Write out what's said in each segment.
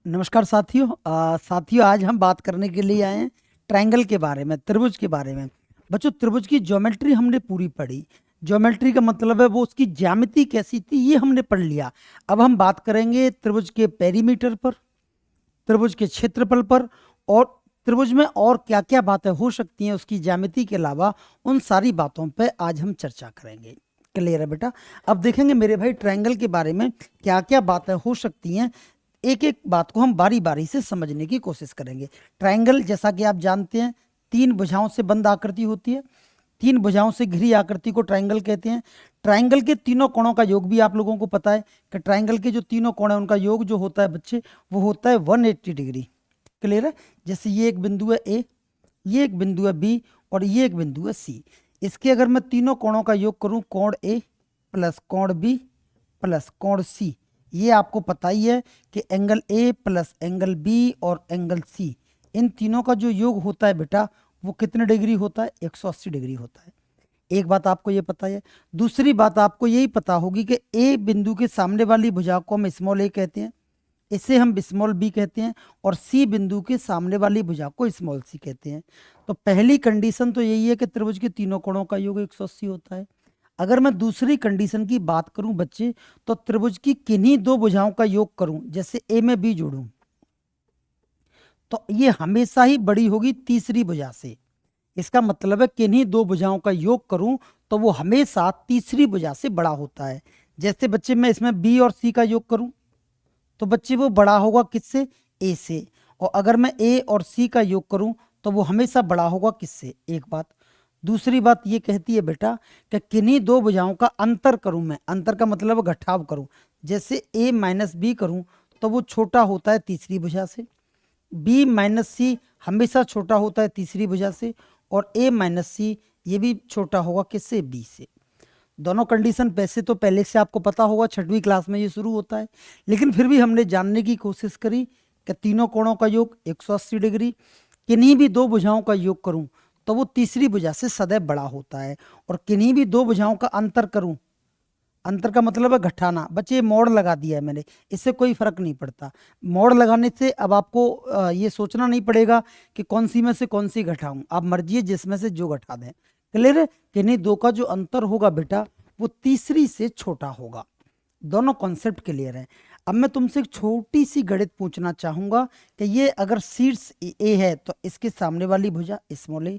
नमस्कार साथियों। साथियों, आज हम बात करने के लिए आए हैं ट्रायंगल के बारे में, त्रिभुज के बारे में। बच्चों, त्रिभुज की ज्योमेट्री हमने पूरी पढ़ी। ज्योमेट्री का मतलब है वो उसकी ज्यामिति कैसी थी, ये हमने पढ़ लिया। अब हम बात करेंगे त्रिभुज के पेरीमीटर पर, त्रिभुज के क्षेत्रफल पर, और त्रिभुज में और क्या क्या बातें हो सकती हैं उसकी ज्यामिति के अलावा। उन सारी बातों पे आज हम चर्चा करेंगे। क्लियर है बेटा? अब देखेंगे मेरे भाई ट्रायंगल के बारे में क्या क्या बातें हो सकती हैं। एक एक बात को हम बारी बारी से समझने की कोशिश करेंगे। ट्रायंगल, जैसा कि आप जानते हैं, तीन भुजाओं से बंद आकृति होती है। तीन भुजाओं से घिरी आकृति को ट्रायंगल कहते हैं। ट्रायंगल के तीनों कोणों का योग भी आप लोगों को पता है कि ट्रायंगल के जो तीनों कोण है उनका योग जो होता है बच्चे, वो होता है 180 डिग्री। क्लियर है? जैसे ये एक बिंदु है ए, ये एक बिंदु है बी, और ये एक बिंदु है सी। इसके अगर मैं तीनों कोणों का योग करूं, कोण ए प्लस कोण बी प्लस कोण सी, ये आपको पता ही है कि angle A plus angle B और एंगल सी, इन तीनों का जो योग होता है बेटा, वो कितने डिग्री होता है? 180 डिग्री होता है। एक बात आपको ये पता है। दूसरी बात आपको यही पता होगी कि ए बिंदु के सामने वाली भुजा को हम स्मॉल ए कहते हैं, इसे हम स्मॉल बी कहते हैं, और सी बिंदु के सामने वाली भुजा को स्मॉल सी कहते हैं। तो पहली कंडीशन तो यही है कि त्रिभुज के तीनों कोणों का योग 180 होता है। अगर मैं दूसरी कंडीशन की बात करूं बच्चे, तो त्रिभुज की किन्हीं दो भुजाओं का योग करूं, जैसे ए में बी जोड़ूं, तो ये हमेशा ही बड़ी होगी तीसरी भुजा से। इसका मतलब है किन्हीं दो भुजाओं का योग करूं तो वो हमेशा तीसरी भुजा से बड़ा होता है। जैसे बच्चे मैं इसमें बी और सी का योग करूं, तो बच्चे वो बड़ा होगा किससे? ए से। और अगर मैं ए और सी का योग करूं तो वो हमेशा बड़ा होगा किससे? एक बात। दूसरी बात ये कहती है बेटा कि किन्हीं दो भुजाओं का अंतर करूं, मैं अंतर का मतलब घटाव करूं, जैसे ए माइनस बी करूं, तो वो छोटा होता है तीसरी भुजा से। बी माइनस सी हमेशा छोटा होता है तीसरी भुजा से, और ए माइनस सी ये भी छोटा होगा किससे? बी से। दोनों कंडीशन वैसे तो पहले से आपको पता होगा, छठवीं क्लास में ये शुरू होता है, लेकिन फिर भी हमने जानने की कोशिश करी कि तीनों कोणों का योग 180 डिग्री, किन्हीं भी दो भुजाओं का योग करूं तो वो तीसरी भुजा से सदैव बड़ा होता है। और किन्हीं भी दो भुजाओं का अंतर करूं, अंतर का मतलब है घटाना। बच्चे मोड़ लगा दिया है मैंने, इससे कोई फर्क नहीं पड़ता। मोड़ लगाने से अब आपको ये सोचना नहीं पड़ेगा कि कौन सी में से कौन सी घटाऊं, आप मर्जी है जिसमें से जो घटा दें। क्लियर है? किन्हीं दो का जो अंतर होगा बेटा, वो तीसरी से छोटा होगा। दोनों कॉन्सेप्ट क्लियर है। अब मैं तुमसे एक छोटी सी गणित पूछना चाहूंगा कि ये अगर शीर्ष ए है तो इसके सामने वाली भुजा स्मॉल ए,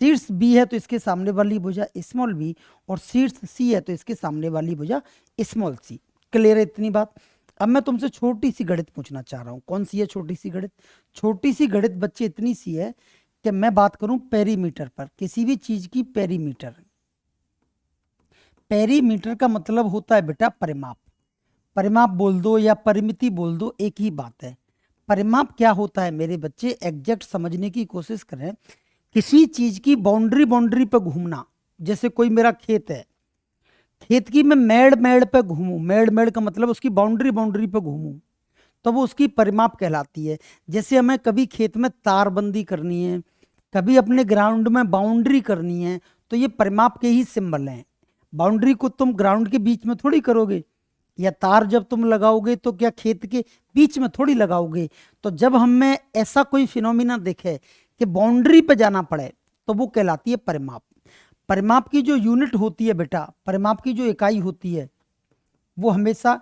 शीर्ष बी है तो इसके सामने वाली भुजा स्मॉल बी, और शीर्ष सी है तो इसके सामने वाली भुजा स्मॉल सी। क्लियर है इतनी बात? अब मैं तुमसे छोटी सी गणित पूछना चाह रहा हूँ। कौन सी है छोटी सी गणित? छोटी सी गणित बच्चे इतनी सी है कि मैं बात करूं पेरीमीटर पर, किसी भी चीज की पेरीमीटर। पेरीमीटर का मतलब होता है बेटा परिमाप। परिमाप बोल दो या परिमिति बोल दो, एक ही बात है। परिमाप क्या होता है मेरे बच्चे, एग्जैक्ट समझने की कोशिश करें। किसी चीज की बाउंड्री बाउंड्री पे घूमना, जैसे कोई मेरा खेत है, खेत की मैं मेड़ मेड़ पे घूमूं, मेड़ मेड़ का मतलब उसकी बाउंड्री बाउंड्री पे घूमूं, तो वो उसकी परिमाप कहलाती है। जैसे हमें कभी खेत में तारबंदी करनी है, कभी अपने ग्राउंड में बाउंड्री करनी है, तो ये परिमाप के ही सिंबल हैं। बाउंड्री को तुम ग्राउंड के बीच में थोड़ी करोगे, या तार जब तुम लगाओगे तो क्या खेत के बीच में थोड़ी लगाओगे। तो जब हमें ऐसा कोई फिनोमिना दिखे कि बाउंड्री पे जाना पड़े, तो वो कहलाती है परिमाप। परिमाप की जो यूनिट होती है बेटा, परिमाप की जो इकाई होती है, वो हमेशा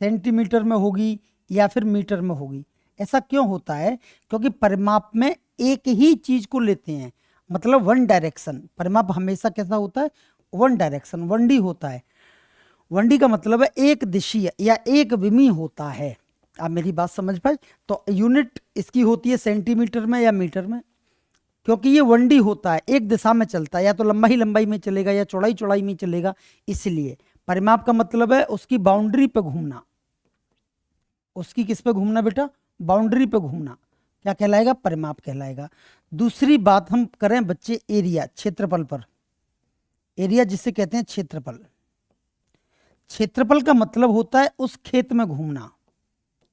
सेंटीमीटर में होगी या फिर मीटर में होगी। ऐसा क्यों होता है? क्योंकि परिमाप में एक ही चीज को लेते हैं, मतलब वन डायरेक्शन। परिमाप हमेशा कैसा होता है? वन डायरेक्शन, वन डी होता है। वन डी का मतलब है एक दिशीय या एक विमी होता है। आप मेरी बात समझ पाए? तो यूनिट इसकी होती है सेंटीमीटर में या मीटर में, क्योंकि ये वन डी होता है, एक दिशा में चलता है, या तो लंबाई लंबाई में चलेगा या चौड़ाई चौड़ाई में चलेगा। इसलिए परिमाप का मतलब है उसकी बाउंड्री पे घूमना। उसकी किस पे घूमना बेटा? बाउंड्री पे घूमना। क्या कहलाएगा? परिमाप कहलाएगा। दूसरी बात हम करें बच्चे एरिया, क्षेत्रफल पर। एरिया जिसे कहते हैं क्षेत्रफल। क्षेत्रफल का मतलब होता है उस खेत में घूमना।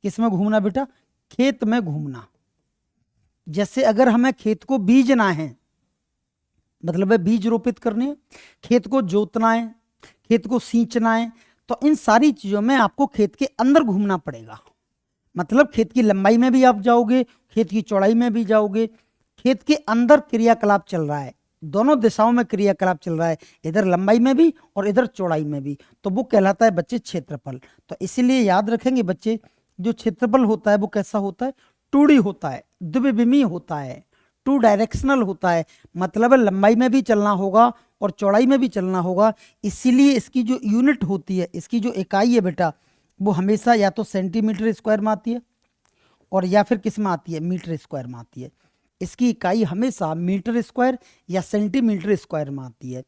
किस में घूमना बेटा? खेत में घूमना। जैसे अगर हमें खेत को बीजना है, मतलब है बीज रोपित करने हैं, खेत को जोतना है, खेत को सींचना है, तो इन सारी चीजों में आपको खेत के अंदर घूमना पड़ेगा। मतलब खेत की लंबाई में भी आप जाओगे, खेत की चौड़ाई में भी जाओगे, खेत के अंदर क्रियाकलाप चल रहा है, दोनों दिशाओं में क्रियाकलाप चल रहा है, इधर लंबाई में भी और इधर चौड़ाई में भी, तो वो कहलाता है बच्चे क्षेत्रफल। तो इसीलिए याद रखेंगे बच्चे, जो क्षेत्रफल होता है वो कैसा होता है, 2D होता है, द्विविमीय होता है, 2 डायरेक्शनल होता है, मतलब लंबाई में भी चलना होगा और चौड़ाई में भी चलना होगा। इसीलिए इसकी जो यूनिट होती है, इसकी जो इकाई है बेटा, वो हमेशा या तो सेंटीमीटर स्क्वायर में आती है और या फिर किस में आती है, मीटर स्क्वायर में आती है। इसकी इकाई हमेशा मीटर स्क्वायर या सेंटीमीटर स्क्वायर में आती है।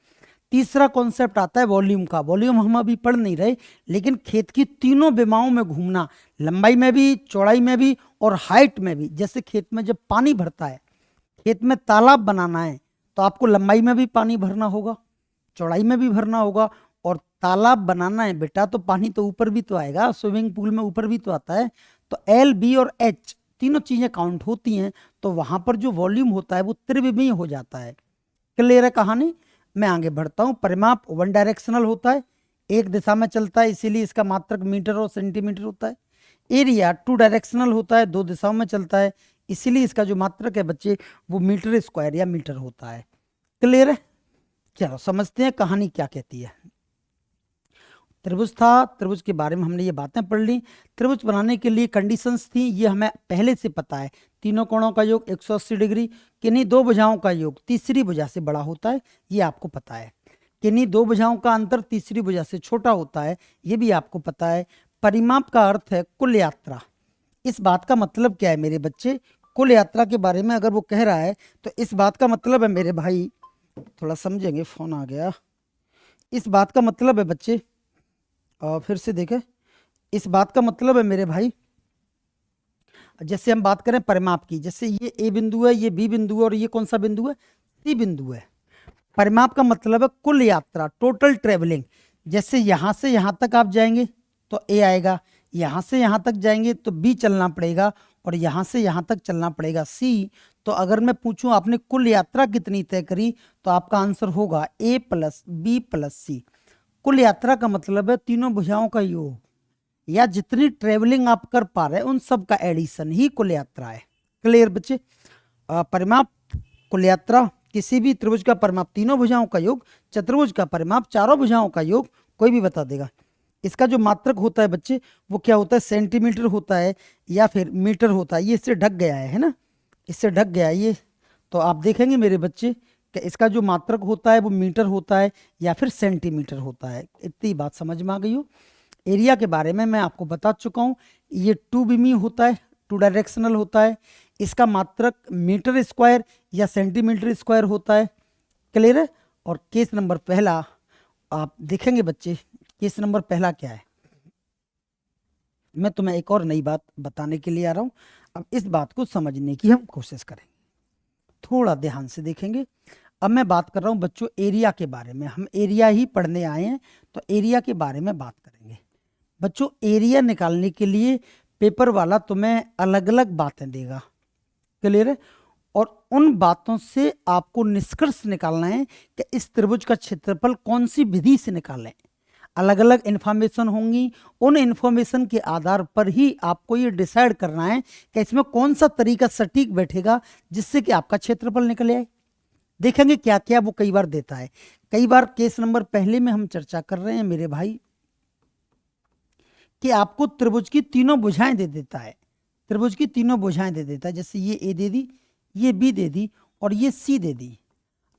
तीसरा कॉन्सेप्ट आता है वॉल्यूम का। वॉल्यूम हम अभी पढ़ नहीं रहे, लेकिन खेत की तीनों विमाओं में घूमना, लंबाई में भी, चौड़ाई में भी और हाइट में भी। जैसे खेत में जब पानी भरता है, खेत में तालाब बनाना है तो आपको लंबाई में भी पानी भरना होगा, चौड़ाई में भी भरना होगा, और तालाब बनाना है बेटा तो पानी तो ऊपर भी तो आएगा, स्विमिंग पूल में ऊपर भी तो आता है। तो एल, बी और एच तीनों चीजें काउंट होती हैं, तो वहां पर जो वॉल्यूम होता है वो त्रिविमीय हो जाता है। क्लियर है कहानी? मैं आगे बढ़ता हूँ। परिमाप 1 डायरेक्शनल होता है, एक दिशा में चलता है, इसीलिए इसका मात्रक मीटर और सेंटीमीटर होता है। एरिया 2 डायरेक्शनल होता है, 2 दिशाओं में चलता है, इसीलिए इसका जो मात्रक है बच्चे वो मीटर स्क्वायर या मीटर होता है। क्लियर है? चलो समझते हैं कहानी क्या कहती है। त्रिभुज था, त्रिभुज के बारे में हमने ये बातें पढ़ ली। त्रिभुज बनाने के लिए कंडीशंस थी, ये हमें पहले से पता है। तीनों कोणों का योग 180 डिग्री, किन्हीं दो भुजाओं का योग तीसरी भुजा से बड़ा होता है, ये आपको पता है। किन्हीं दो भुजाओं का अंतर तीसरी भुजा से छोटा होता है, ये भी आपको पता है। परिमाप का अर्थ है कुल यात्रा। इस बात का मतलब क्या है मेरे बच्चे? कुल यात्रा के बारे में अगर वो कह रहा है तो इस बात का मतलब है मेरे भाई, थोड़ा समझेंगे, फोन आ गया। इस बात का मतलब है बच्चे, फिर से देखें, इस बात का मतलब है मेरे भाई, जैसे हम बात करें परिमाप की, जैसे ये ए बिंदु है, ये बी बिंदु है और ये कौन सा बिंदु है, सी बिंदु है। परिमाप का मतलब है कुल यात्रा, टोटल ट्रेवलिंग। जैसे यहां से यहां तक आप जाएंगे तो ए आएगा, यहां से यहां तक जाएंगे तो बी चलना पड़ेगा और यहां से यहां तक चलना पड़ेगा सी। तो अगर मैं पूछूं आपने कुल यात्रा कितनी तय करी, तो आपका आंसर होगा ए प्लस बी प्लस सी। कुल यात्रा का मतलब है तीनों भुजाओं का योग या जितनी ट्रेवलिंग आप कर पा रहे हैं उन सब का एडिशन ही कुल यात्रा है। क्लियर बच्चे? परिमाप कुल यात्रा, किसी भी त्रिभुज का परिमाप तीनों भुजाओं का योग, चतुर्भुज का परिमाप चारों भुजाओं का योग, कोई भी बता देगा। इसका जो मात्रक होता है बच्चे वो क्या होता है, सेंटीमीटर होता है या फिर मीटर होता है। ये इससे ढक गया है ना, इससे ढक गया है ये। तो आप देखेंगे मेरे बच्चे कि इसका जो मात्रक होता है वो मीटर होता है या फिर सेंटीमीटर होता है। इतनी बात समझ में आ गई हो? एरिया के बारे में मैं आपको बता चुका हूँ, ये 2 बिमी होता है, 2 डायरेक्शनल होता है। इसका मात्रक मीटर स्क्वायर या सेंटीमीटर स्क्वायर होता है। क्लियर है? और केस नंबर पहला आप देखेंगे बच्चे, केस नंबर पहला क्या है। मैं तुम्हें एक और नई बात बताने के लिए आ रहा हूँ, अब इस बात को समझने की हम कोशिश करेंगे, थोड़ा ध्यान से देखेंगे। अब मैं बात कर रहा हूँ बच्चों एरिया के बारे में, हम एरिया ही पढ़ने आए हैं तो एरिया के बारे में बात करेंगे। बच्चों एरिया निकालने के लिए पेपर वाला तुम्हें अलग अलग बातें देगा। क्लियर है? और उन बातों से आपको निष्कर्ष निकालना है कि इस त्रिभुज का क्षेत्रफल कौन सी विधि से निकालें। अलग अलग इंफॉर्मेशन होंगी, उन इंफॉर्मेशन के आधार पर ही आपको ये डिसाइड करना है कि इसमें कौन सा तरीका सटीक बैठेगा जिससे कि आपका क्षेत्रफल निकल आए। देखेंगे क्या क्या वो कई बार देता है। कई बार केस नंबर पहले में हम चर्चा कर रहे हैं मेरे भाई कि आपको त्रिभुज की तीनों भुजाएं दे देता है, त्रिभुज की तीनों भुजाएं दे देता है। जैसे ये ए दे दी, ये बी दे दी और ये सी दे दी।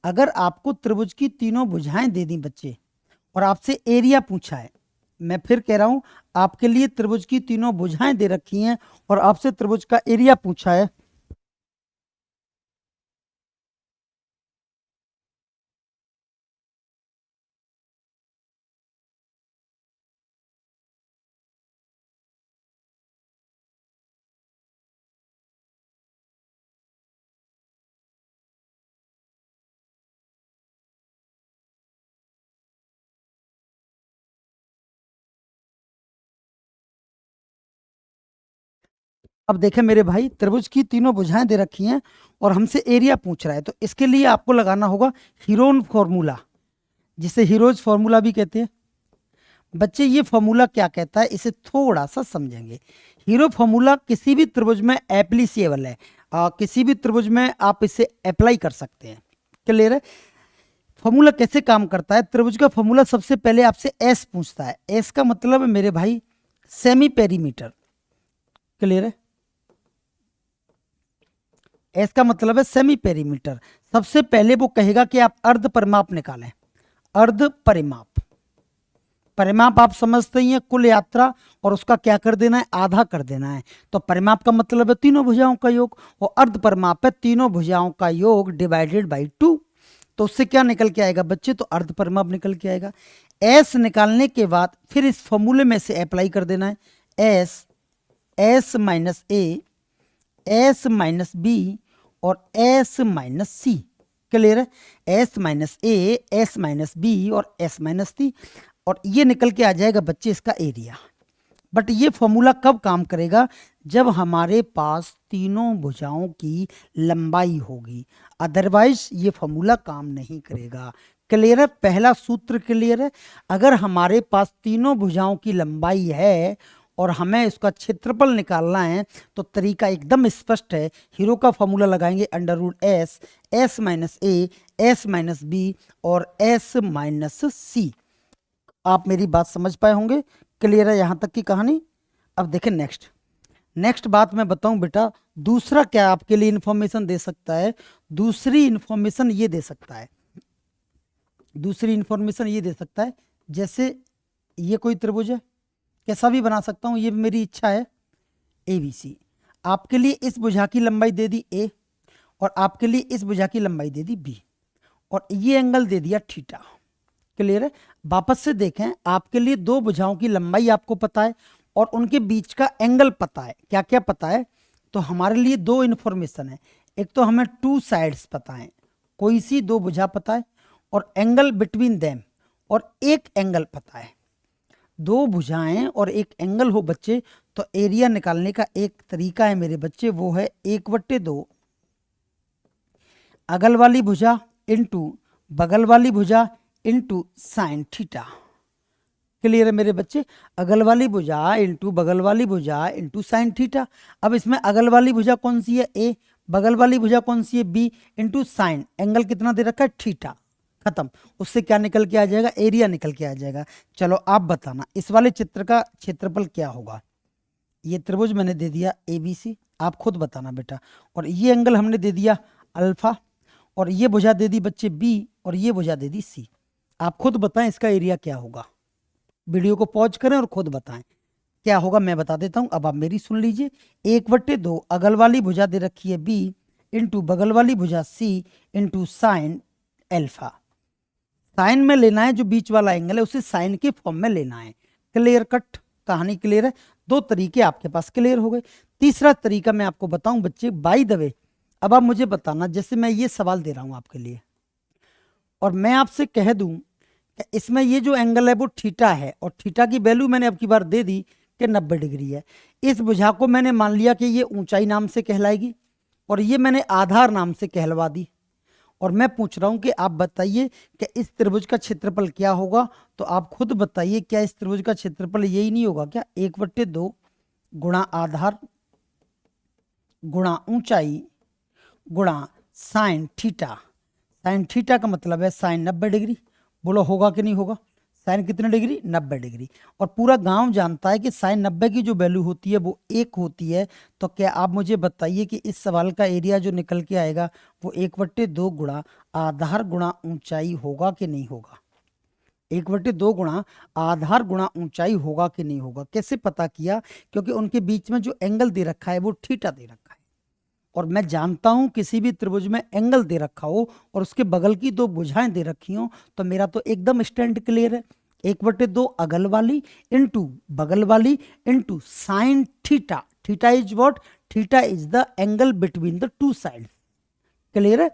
अगर आपको त्रिभुज की तीनों भुजाएं दे दी बच्चे और आपसे एरिया पूछा है, मैं फिर कह रहा हूं आपके लिए त्रिभुज की तीनों भुजाएं दे रखी हैं और आपसे त्रिभुज का एरिया पूछा है, अब देखें मेरे भाई त्रिभुज की तीनों भुजाएं दे रखी हैं और हमसे एरिया पूछ रहा है, तो इसके लिए आपको लगाना होगा हीरोन फॉर्मूला, जिसे हीरोज फॉर्मूला भी कहते हैं। बच्चे ये फॉर्मूला क्या कहता है, इसे थोड़ा सा समझेंगे। हीरो फॉर्मूला किसी भी त्रिभुज में एप्लीसिएबल है, किसी भी त्रिभुज में आप इसे अप्लाई कर सकते हैं। क्लियर है? फॉर्मूला कैसे काम करता है? त्रिभुज का फॉर्मूला सबसे पहले आपसे एस पूछता है। एस का मतलब है मेरे भाई सेमी पेरीमीटर। क्लियर है? एस का मतलब है सेमी पेरीमीटर। सबसे पहले वो कहेगा कि आप अर्ध परिमाप निकालें। अर्ध परिमाप, परिमाप आप समझते ही हैं, कुल यात्रा, और उसका क्या कर देना है, आधा कर देना है। तो परिमाप का मतलब है तीनों भुजाओं का योग, और अर्ध परिमाप है तीनों भुजाओं का योग डिवाइडेड बाई 2। तो उससे क्या निकल के आएगा बच्चे, तो अर्ध परिमाप निकल के आएगा। एस निकालने के बाद फिर इस फॉर्मूले में से अप्लाई कर देना है। S, S minus A, S minus B और एस माइनस सी। क्लियर है? S minus A, S minus B और एस माइनस सी, और ये निकल के आ जाएगा बच्चे इसका एरिया। बट ये फॉर्मूला कब काम करेगा, जब हमारे पास तीनों भुजाओं की लंबाई होगी, अदरवाइज ये फॉर्मूला काम नहीं करेगा। क्लियर है? पहला सूत्र क्लियर है? अगर हमारे पास तीनों भुजाओं की लंबाई है और हमें इसका क्षेत्रफल निकालना है तो तरीका एकदम स्पष्ट है। हीरो का फॉर्मूला लगाएंगे under root S, S minus A, S minus B और एस माइनस सी। आप मेरी बात समझ पाए होंगे? क्लियर है यहां तक की कहानी? अब देखें नेक्स्ट बात मैं बताऊं बेटा, दूसरा क्या आपके लिए इंफॉर्मेशन दे सकता है। दूसरी इंफॉर्मेशन ये दे सकता है, दूसरी इंफॉर्मेशन ये दे सकता है, जैसे ये कोई त्रिभुज है, कैसा भी बना सकता हूं, ये मेरी इच्छा है, ए बी सी। आपके लिए इस भुजा की लंबाई दे दी ए, और आपके लिए इस भुजा की लंबाई दे दी बी, और ये एंगल दे दिया थीटा। क्लियर है? वापस से देखें, आपके लिए दो भुजाओं की लंबाई आपको पता है और उनके बीच का एंगल पता है। क्या क्या पता है? तो हमारे लिए दो इन्फॉर्मेशन है। एक तो हमें टू साइड्स पता है, कोई सी दो भुजा पता है, और एंगल बिटवीन देम, और एक एंगल पता है। दो भुजाएं और एक एंगल हो बच्चे, तो एरिया निकालने का एक तरीका है मेरे बच्चे, वो है 1/2 अगल वाली भुजा इंटू बगल वाली भुजा इंटू साइन थीटा। क्लियर है मेरे बच्चे? अगल वाली भुजा इंटू बगल वाली भुजा इंटू साइन थीटा। अब इसमें अगल वाली भुजा कौन सी है, ए, बगल वाली भुजा कौन सी है, बी, इंटू साइन, एंगल कितना दे रखा है, थीटा। खत्म। उससे क्या निकल के आ जाएगा, एरिया निकल के आ जाएगा। चलो आप बताना इस वाले चित्र का क्षेत्रफल क्या होगा। ये त्रिभुज मैंने दे दिया ए बी सी, आप खुद बताना बेटा। और ये एंगल हमने दे दिया अल्फा, और ये भुजा दे दी बच्चे बी, और ये भुजा दे दी सी। आप खुद बताएं इसका एरिया क्या होगा। वीडियो को पॉज करें और खुद बताएं क्या होगा। मैं बता देता हूं, अब आप मेरी सुन लीजिए। 1/2 अगल वाली भुजा दे रखी है बी, इंटू बगल वाली भुजा सी, इंटू साइन एल्फा। साइन में लेना है, जो बीच वाला एंगल है उसे साइन के फॉर्म में लेना है। क्लियर कट कहानी? क्लियर है? दो तरीके आपके पास क्लियर हो गए। तीसरा तरीका मैं आपको बताऊं बच्चे, बाय द वे। अब आप मुझे बताना, जैसे मैं ये सवाल दे रहा हूं आपके लिए, और मैं आपसे कह दूं कि इसमें ये जो एंगल है वो थीटा है, और थीटा की वैल्यू मैंने अब की बार दे दी कि 90 डिग्री है। इस भुजा को मैंने मान लिया कि ये ऊंचाई नाम से कहलाएगी, और ये मैंने आधार नाम से कहलवा दी। और मैं पूछ रहा हूं कि आप बताइए कि इस त्रिभुज का क्षेत्रफल क्या होगा। तो आप खुद बताइए, क्या इस त्रिभुज का क्षेत्रफल यही नहीं होगा क्या, 1/2 गुणा आधार गुणा ऊंचाई गुणा साइन थीटा। साइन थीटा का मतलब है साइन 90 डिग्री। बोलो होगा कि नहीं होगा? साइन कितने डिग्री, 90 डिग्री। और पूरा गांव जानता है कि साइन 90 की जो वैल्यू होती है वो 1 होती है। तो क्या आप मुझे बताइए कि इस सवाल का एरिया जो निकल के आएगा वो 1/2 गुणा आधार गुणा ऊंचाई होगा कि नहीं होगा? 1/2 गुणा आधार गुणा ऊंचाई होगा कि नहीं होगा? कैसे पता किया? क्योंकि उनके बीच में जो एंगल दे रखा है वो थीटा दे रखा है, और मैं जानता हूं किसी भी त्रिभुज में एंगल दे रखा हो और उसके बगल की दो भुजाएं दे रखी हो, तो मेरा तो एकदम स्टैंड क्लियर है। 1/2 अगल वाली इंटू बगल वाली into sine theta. Theta is what? Theta is the angle between the two sides. Clear है?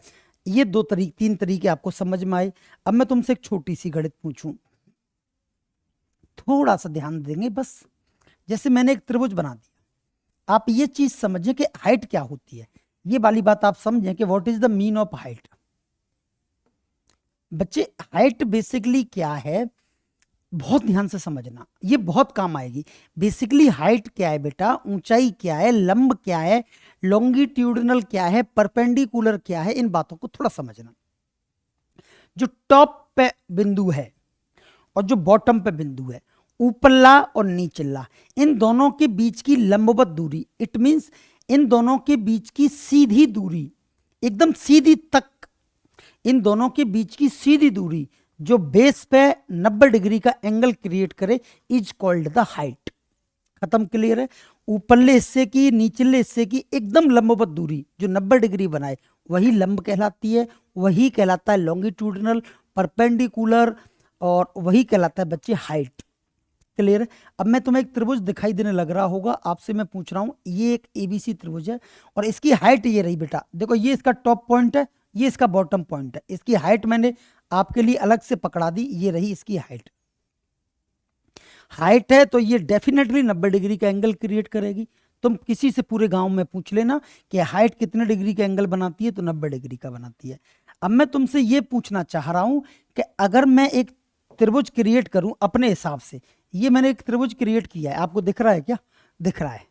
ये तीन तरीके आपको समझ में आए। अब मैं तुमसे एक छोटी सी गणित पूछूं, थोड़ा सा ध्यान देंगे बस। जैसे मैंने एक त्रिभुज बना दिया, आप ये चीज समझें कि हाइट क्या होती है। ये वाली बात आप समझें कि what is the mean of height. बच्चे हाइट बेसिकली क्या है? बहुत ध्यान से समझना, ये बहुत काम आएगी। बेसिकली हाइट क्या है बेटा, ऊंचाई क्या है, लंब क्या है, लॉन्गिट्यूडिनल क्या है, परपेंडिकुलर क्या है, इन बातों को थोड़ा समझना। जो टॉप पे बिंदु है और जो बॉटम पे बिंदु है, ऊपरला और नीचला, इन दोनों के बीच की लंबवत दूरी, इट मींस इन दोनों के बीच की सीधी दूरी, एकदम सीधी तक, इन दोनों के बीच की सीधी दूरी जो बेस पे 90 डिग्री का एंगल क्रिएट करे इज कॉल्ड द हाइट। खत्म, क्लियर है। ऊपरले हिस्से की निचले हिस्से की एकदम लंबवत दूरी जो 90 डिग्री बनाए वही लंब कहलाती है, वही कहलाता है लॉन्गिट्यूडिनल, परपेंडिकुलर, और वही कहलाता है बच्चे हाइट। क्लियर है। अब मैं तुम्हें एक त्रिभुज दिखाई देने लग रहा होगा, आपसे मैं पूछ रहा हूं, ये एक एबीसी त्रिभुज है और इसकी हाइट ये रही बेटा, देखो ये इसका टॉप पॉइंट है, ये इसका बॉटम पॉइंट है, इसकी हाइट मैंने आपके लिए अलग से पकड़ा दी, ये रही इसकी हाइट। हाइट है तो ये डेफिनेटली 90 डिग्री का एंगल क्रिएट करेगी। तुम किसी से पूरे गांव में पूछ लेना कि हाइट कितने डिग्री का एंगल बनाती है, तो 90 डिग्री का बनाती है। अब मैं तुमसे ये पूछना चाह रहा हूं कि अगर मैं एक त्रिभुज क्रिएट करूं अपने हिसाब से, ये मैंने एक त्रिभुज क्रिएट किया है, आपको दिख रहा है क्या, दिख रहा है,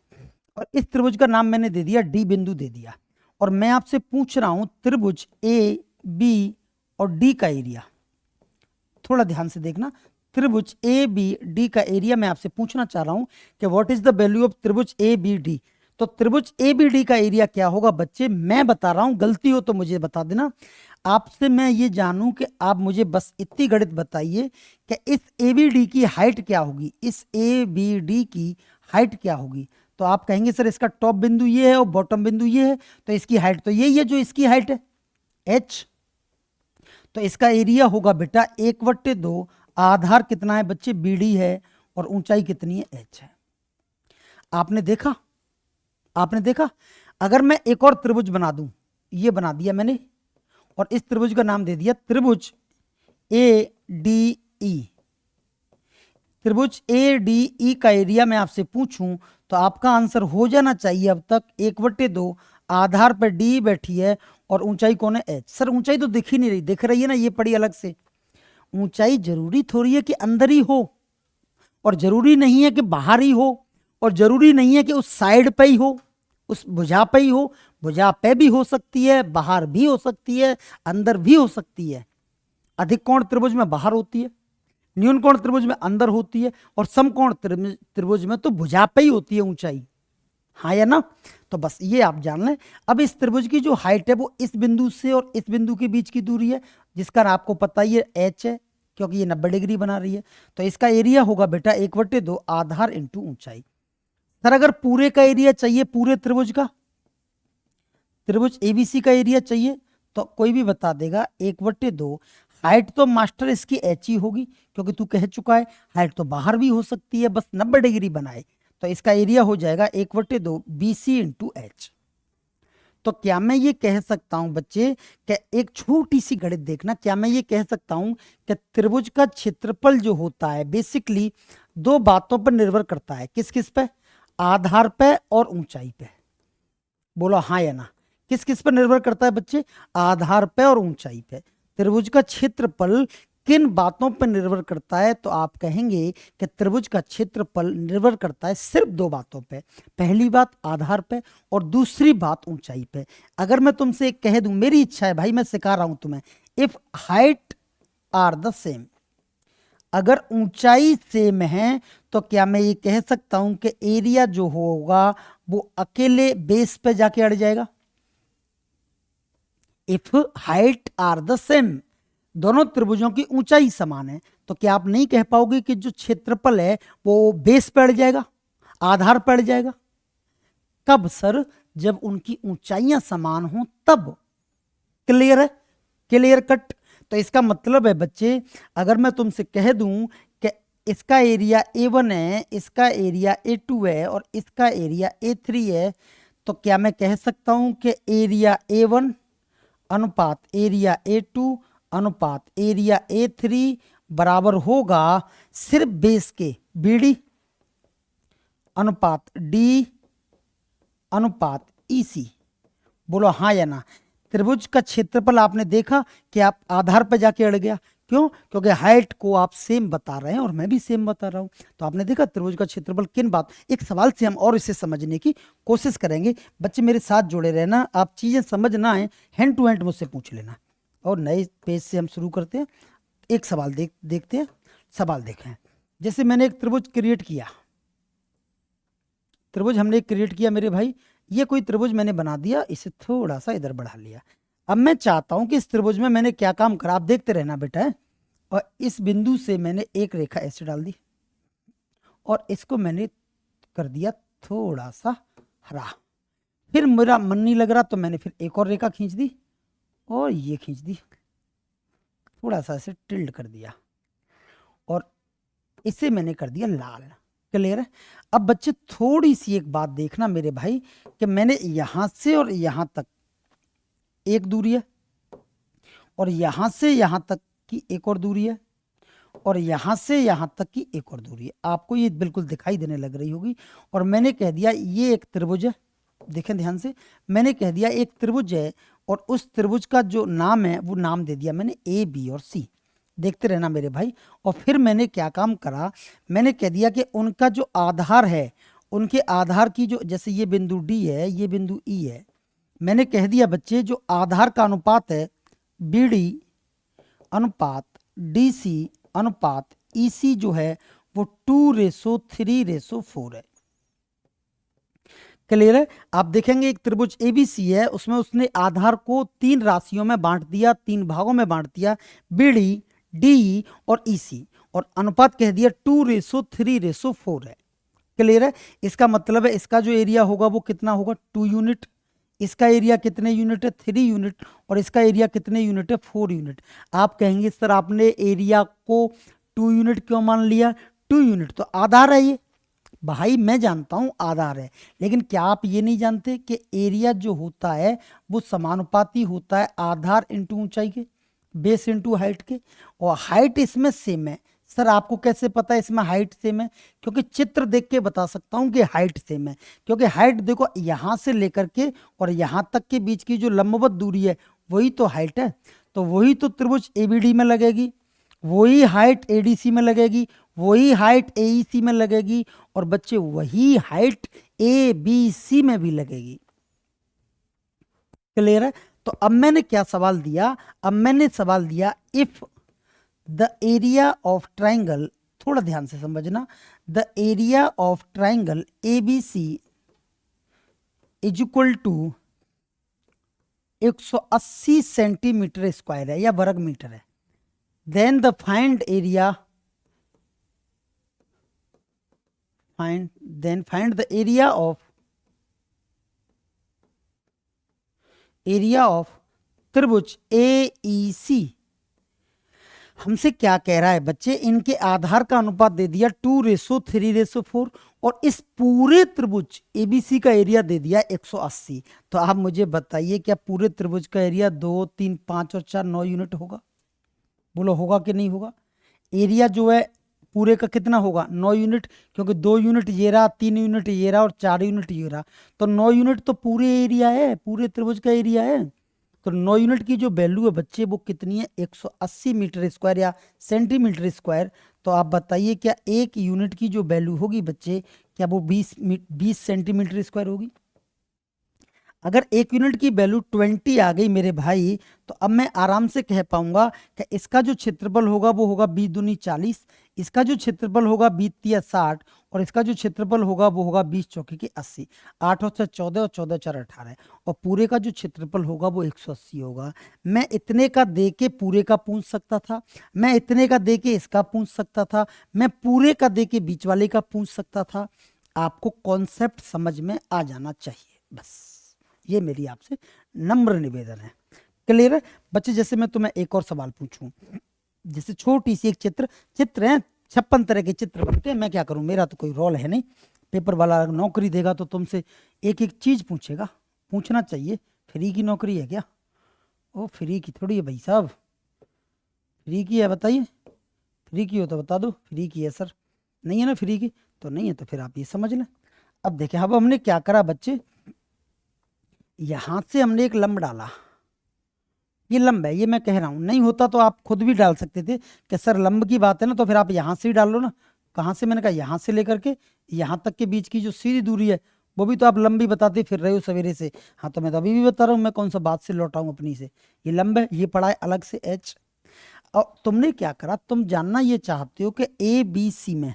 और इस त्रिभुज का नाम मैंने दे दिया डी बिंदु दे दिया, और मैं आपसे पूछ रहा हूं त्रिभुज ए बी और डी का एरिया। थोड़ा ध्यान से देखना, त्रिभुज ए बी डी का एरिया मैं आपसे पूछना चाह रहा हूं कि what is the value of त्रिभुज ए बी डी। तो त्रिभुज ए बी डी का एरिया क्या होगा बच्चे, मैं बता रहा हूं, गलती हो तो मुझे बता देना। आपसे मैं ये जानूं कि आप मुझे बस इतनी गणित बताइए कि इस ए बी डी की हाइट क्या होगी, इस ए बी डी की हाइट क्या होगी। तो आप कहेंगे सर इसका टॉप बिंदु ये है और बॉटम बिंदु ये है, तो इसकी हाइट तो यही है जो इसकी हाइट है h। तो इसका एरिया होगा बेटा 1/2, आधार कितना है बच्चे बी डी है, और ऊंचाई कितनी है h है। आपने देखा, आपने देखा। अगर मैं एक और त्रिभुज बना दूं, ये बना दिया मैंने, और इस त्रिभुज का नाम दे दिया त्रिभुज ए डी ई। त्रिभुज ए डी ई का एरिया मैं आपसे पूछूं तो आपका आंसर हो जाना चाहिए अब तक 1/2, आधार पर डी बैठी है और ऊंचाई कौन है h। सर ऊंचाई तो दिख ही नहीं रही, दिख रही है ना, ये पड़ी अलग से। ऊंचाई जरूरी थोड़ी है कि अंदर ही हो, और जरूरी नहीं है कि बाहर ही हो, और जरूरी नहीं है कि उस साइड पे ही हो, उस भुजा पे ही हो। भुजा पे भी हो सकती है, बाहर भी हो सकती है, अंदर भी हो सकती है। अधिक कोण त्रिभुज में बाहर होती है, न्यून कोण त्रिभुज में अंदर होती है, और समकोण त्रिभुज में तो भुजा पे ही होती है ऊंचाई। हाँ या ना। तो बस ये आप जान लें। अब इस त्रिभुज की जो हाइट है वो इस बिंदु से और इस बिंदु के बीच की दूरी है, जिसका आपको पता ही है h है, क्योंकि ये 90 डिग्री बना रही है। तो इसका एरिया होगा बेटा 1/2 आधार इंटू ऊंचाई। सर अगर पूरे का एरिया चाहिए, पूरे त्रिभुज का, त्रिभुज एबीसी का एरिया चाहिए, तो कोई भी बता देगा 1/2। हाइट तो मास्टर इसकी h ही होगी, क्योंकि तू कह चुका है हाइट तो बाहर भी हो सकती है, बस 90 डिग्री बनाए। तो इसका एरिया हो जाएगा 1/2 BC इंटू एच। तो क्या मैं ये कह सकता हूं बच्चे कि एक छोटी सी गणित देखना, क्या मैं ये कह सकता हूं कि त्रिभुज का क्षेत्रफल जो होता है बेसिकली दो बातों पर निर्भर करता है, किस किस पे, आधार पे और ऊंचाई पे। बोलो हाँ या ना। किस किस पर निर्भर करता है बच्चे, आधार पे और ऊंचाई पे। त्रिभुज का क्षेत्रफल किन बातों पर निर्भर करता है, तो आप कहेंगे कि त्रिभुज का क्षेत्रफल निर्भर करता है सिर्फ दो बातों पे। पहली बात आधार पे और दूसरी बात ऊंचाई पे। अगर मैं तुमसे कह दूं, मेरी इच्छा है भाई, मैं सिखा रहा हूं तुम्हें, if height are the same, अगर ऊंचाई सेम है तो क्या मैं ये कह सकता हूं कि एरिया जो होगा वो अकेले बेस पे जाके अड़ जाएगा। If height are the same, दोनों त्रिभुजों की ऊंचाई समान है, तो क्या आप नहीं कह पाओगे कि जो क्षेत्रफल है वो बेस पे अड़ जाएगा, आधार पे अड़ जाएगा। कब सर, जब उनकी ऊंचाइयां समान हो तब। क्लियर है, क्लियर कट। तो इसका मतलब है बच्चे, अगर मैं तुमसे कह दूं कि इसका एरिया A1 है, इसका एरिया A2 है और इसका एरिया A3 है, तो क्या मैं कह सकता हूं कि एरिया A1 अनुपात एरिया A2 अनुपात एरिया A3 बराबर होगा सिर्फ बेस के BD अनुपात D अनुपात EC। बोलो हाँ या ना। त्रिभुज का क्षेत्रफल आपने देखा कि आप आधार पर जाके अड़ गया, क्यों? क्योंकि हाइट को आप सेम बता रहे हैं और मैं भी सेम बता रहा हूं। तो आपने देखा त्रिभुज का क्षेत्रफल किन बात, एक सवाल से हम और इसे समझने की कोशिश करेंगे। बच्चे मेरे साथ जुड़े रहना, आप चीजें समझ ना आए हैंड टू हैंड मुझसे पूछ लेना। और नए पेज से हम शुरू करते हैं। एक सवाल देखते हैं। सवाल देखें, जैसे मैंने एक त्रिभुज क्रिएट किया, त्रिभुज हमने क्रिएट किया मेरे भाई, ये कोई त्रिभुज मैंने बना दिया, इसे थोड़ा सा इधर बढ़ा लिया। अब मैं चाहता हूं कि इस त्रिभुज में मैंने क्या काम करा, आप देखते रहना बेटा है। और इस बिंदु से मैंने एक रेखा ऐसे डाल दी और इसको मैंने कर दिया थोड़ा सा हरा। फिर मेरा मन नहीं लग रहा तो मैंने फिर एक और रेखा खींच दी और ये खींच दी, थोड़ा सा इसे टिल्ड कर दिया और इसे मैंने कर दिया लाल। क्लियर है? अब बच्चे थोड़ी सी एक बात देखना मेरे भाई कि मैंने यहां से और यहां तक एक दूरी है और यहां से यहां तक की एक और दूरी है और यहां से यहां तक की एक और दूरी है। आपको ये बिल्कुल दिखाई देने लग रही होगी। और मैंने कह दिया ये एक त्रिभुज है, देखें ध्यान से, मैंने कह दिया एक त्रिभुज है और उस त्रिभुज का जो नाम है वो नाम दे दिया मैंने ए बी और सी। देखते रहना मेरे भाई। और फिर मैंने क्या काम करा, मैंने कह दिया कि उनका जो आधार है, उनके आधार की जो, जैसे ये बिंदु डी है, ये बिंदु ई है, मैंने कह दिया बच्चे जो आधार का अनुपात है बी डी अनुपात डी सी अनुपात ई सी जो है वो 2:3:4 है। क्लियर है? आप देखेंगे एक त्रिभुज एबीसी है, उसमें उसने आधार को 3 राशियों में बांट दिया, 3 भागों में बांट दिया, बीडी डी और ईसी, और अनुपात कह दिया 2:3:4 है। क्लियर है? इसका मतलब है इसका जो एरिया होगा वो कितना होगा, 2 यूनिट। इसका एरिया कितने यूनिट है, 3 यूनिट। और इसका एरिया कितने यूनिट है, 4 यूनिट। आप कहेंगे सर आपने एरिया को 2 यूनिट क्यों मान लिया? 2 यूनिट तो आधार है ये। भाई मैं जानता हूं आधार है, लेकिन क्या आप ये नहीं जानते कि एरिया जो होता है वो समानुपाती होता है आधार इंटू ऊंचाई के, बेस इंटू हाइट के। और हाइट इसमें सेम है। सर आपको कैसे पता है इसमें हाइट सेम है? क्योंकि चित्र देख के बता सकता हूं कि हाइट सेम है। क्योंकि हाइट देखो यहां से लेकर के और यहां तक के बीच की जो लंबवत दूरी है वही तो हाइट है। तो वही तो त्रिभुज एबीडी में लगेगी, वही हाइट एडीसी में लगेगी, वही हाइट एईसी में लगेगी और बच्चे वही हाइट ए बी सी में भी लगेगी। क्लियर है? तो अब मैंने क्या सवाल दिया, अब मैंने सवाल दिया if the area of triangle, थोड़ा ध्यान से समझना, the area of triangle A B C is equal to 180 centimetre square है या वर्ग मीटर है, then the find the area of त्रिभुज AEC। हमसे क्या कह रहा है बच्चे, इनके आधार का अनुपात दे दिया 2:3:4 और इस पूरे त्रिभुज ABC का एरिया दे दिया 180। तो आप मुझे बताइए क्या पूरे त्रिभुज का एरिया 2, 3, 5 और 4 9 यूनिट होगा? बोलो होगा कि नहीं होगा? एरिया जो है पूरे का कितना होगा, 9 यूनिट। क्योंकि 2 यूनिट ये रहा, 3 यूनिट ये रहा और 4 यूनिट ये रहा, तो 9 यूनिट तो पूरे एरिया है, पूरे त्रिभुज का एरिया है। तो 9 यूनिट की जो वैल्यू है बच्चे वो कितनी है, 180 मीटर स्क्वायर या सेंटीमीटर स्क्वायर। तो आप बताइए क्या एक यूनिट की जो वैल्यू होगी बच्चे, क्या वो 20 सेंटीमीटर स्क्वायर होगी? अगर एक यूनिट की वैल्यू 20 आ गई मेरे भाई, तो अब मैं आराम से कह पाऊंगा कि इसका जो क्षेत्रफल होगा वो होगा 20 दूनी 40, इसका जो क्षेत्रफल होगा 20 तिया 60 और इसका जो क्षेत्रफल होगा वो होगा 20 चौके की 80, 8 और 14 और 14 4 18 और पूरे का जो क्षेत्रफल होगा वो 180 होगा। मैं इतने का दे के पूरे का पूछ सकता था, मैं इतने का दे के इसका पूछ सकता था, मैं पूरे का दे के बीच वाले का पूछ सकता था। आपको कॉन्सेप्ट समझ में आ जाना चाहिए, बस ये मेरी आपसे नम्र निवेदन है। क्लियर है बच्चे? जैसे मैं तुम्हें एक और सवाल पूछूं, जैसे छोटी सी एक चित्र है, 56 तरह के चित्र बनते हैं, मैं क्या करूं, मेरा तो कोई रोल है नहीं। पेपर वाला नौकरी देगा तो तुमसे एक एक चीज पूछेगा, पूछना चाहिए। फ्री की नौकरी है क्या? ओ फ्री की थोड़ी है भाई साहब, फ्री की है बताइए, फ्री की हो तो बता दो। फ्री की है सर? नहीं है ना फ्री की? तो नहीं है तो फिर आप ये समझ लें। अब देखें, अब हमने क्या करा बच्चे, यहां से हमने एक लंब डाला, ये लंब है, ये मैं कह रहा हूँ। नहीं होता तो आप खुद भी डाल सकते थे कि सर लंब की बात है ना, तो फिर आप यहाँ से ही डाल लो ना। कहाँ से? मैंने कहा यहाँ से लेकर के यहाँ तक के बीच की जो सीधी दूरी है वो भी तो आप लंबी बताते फिर रहे हो सवेरे से। हाँ तो मैं तो अभी भी बता रहा हूँ, मैं कौन सा बात से लौटाऊँ अपनी से। ये लंब है, ये पड़ा है अलग से एच। और तुमने क्या करा, तुम जानना ये चाहते हो कि ए बी सी में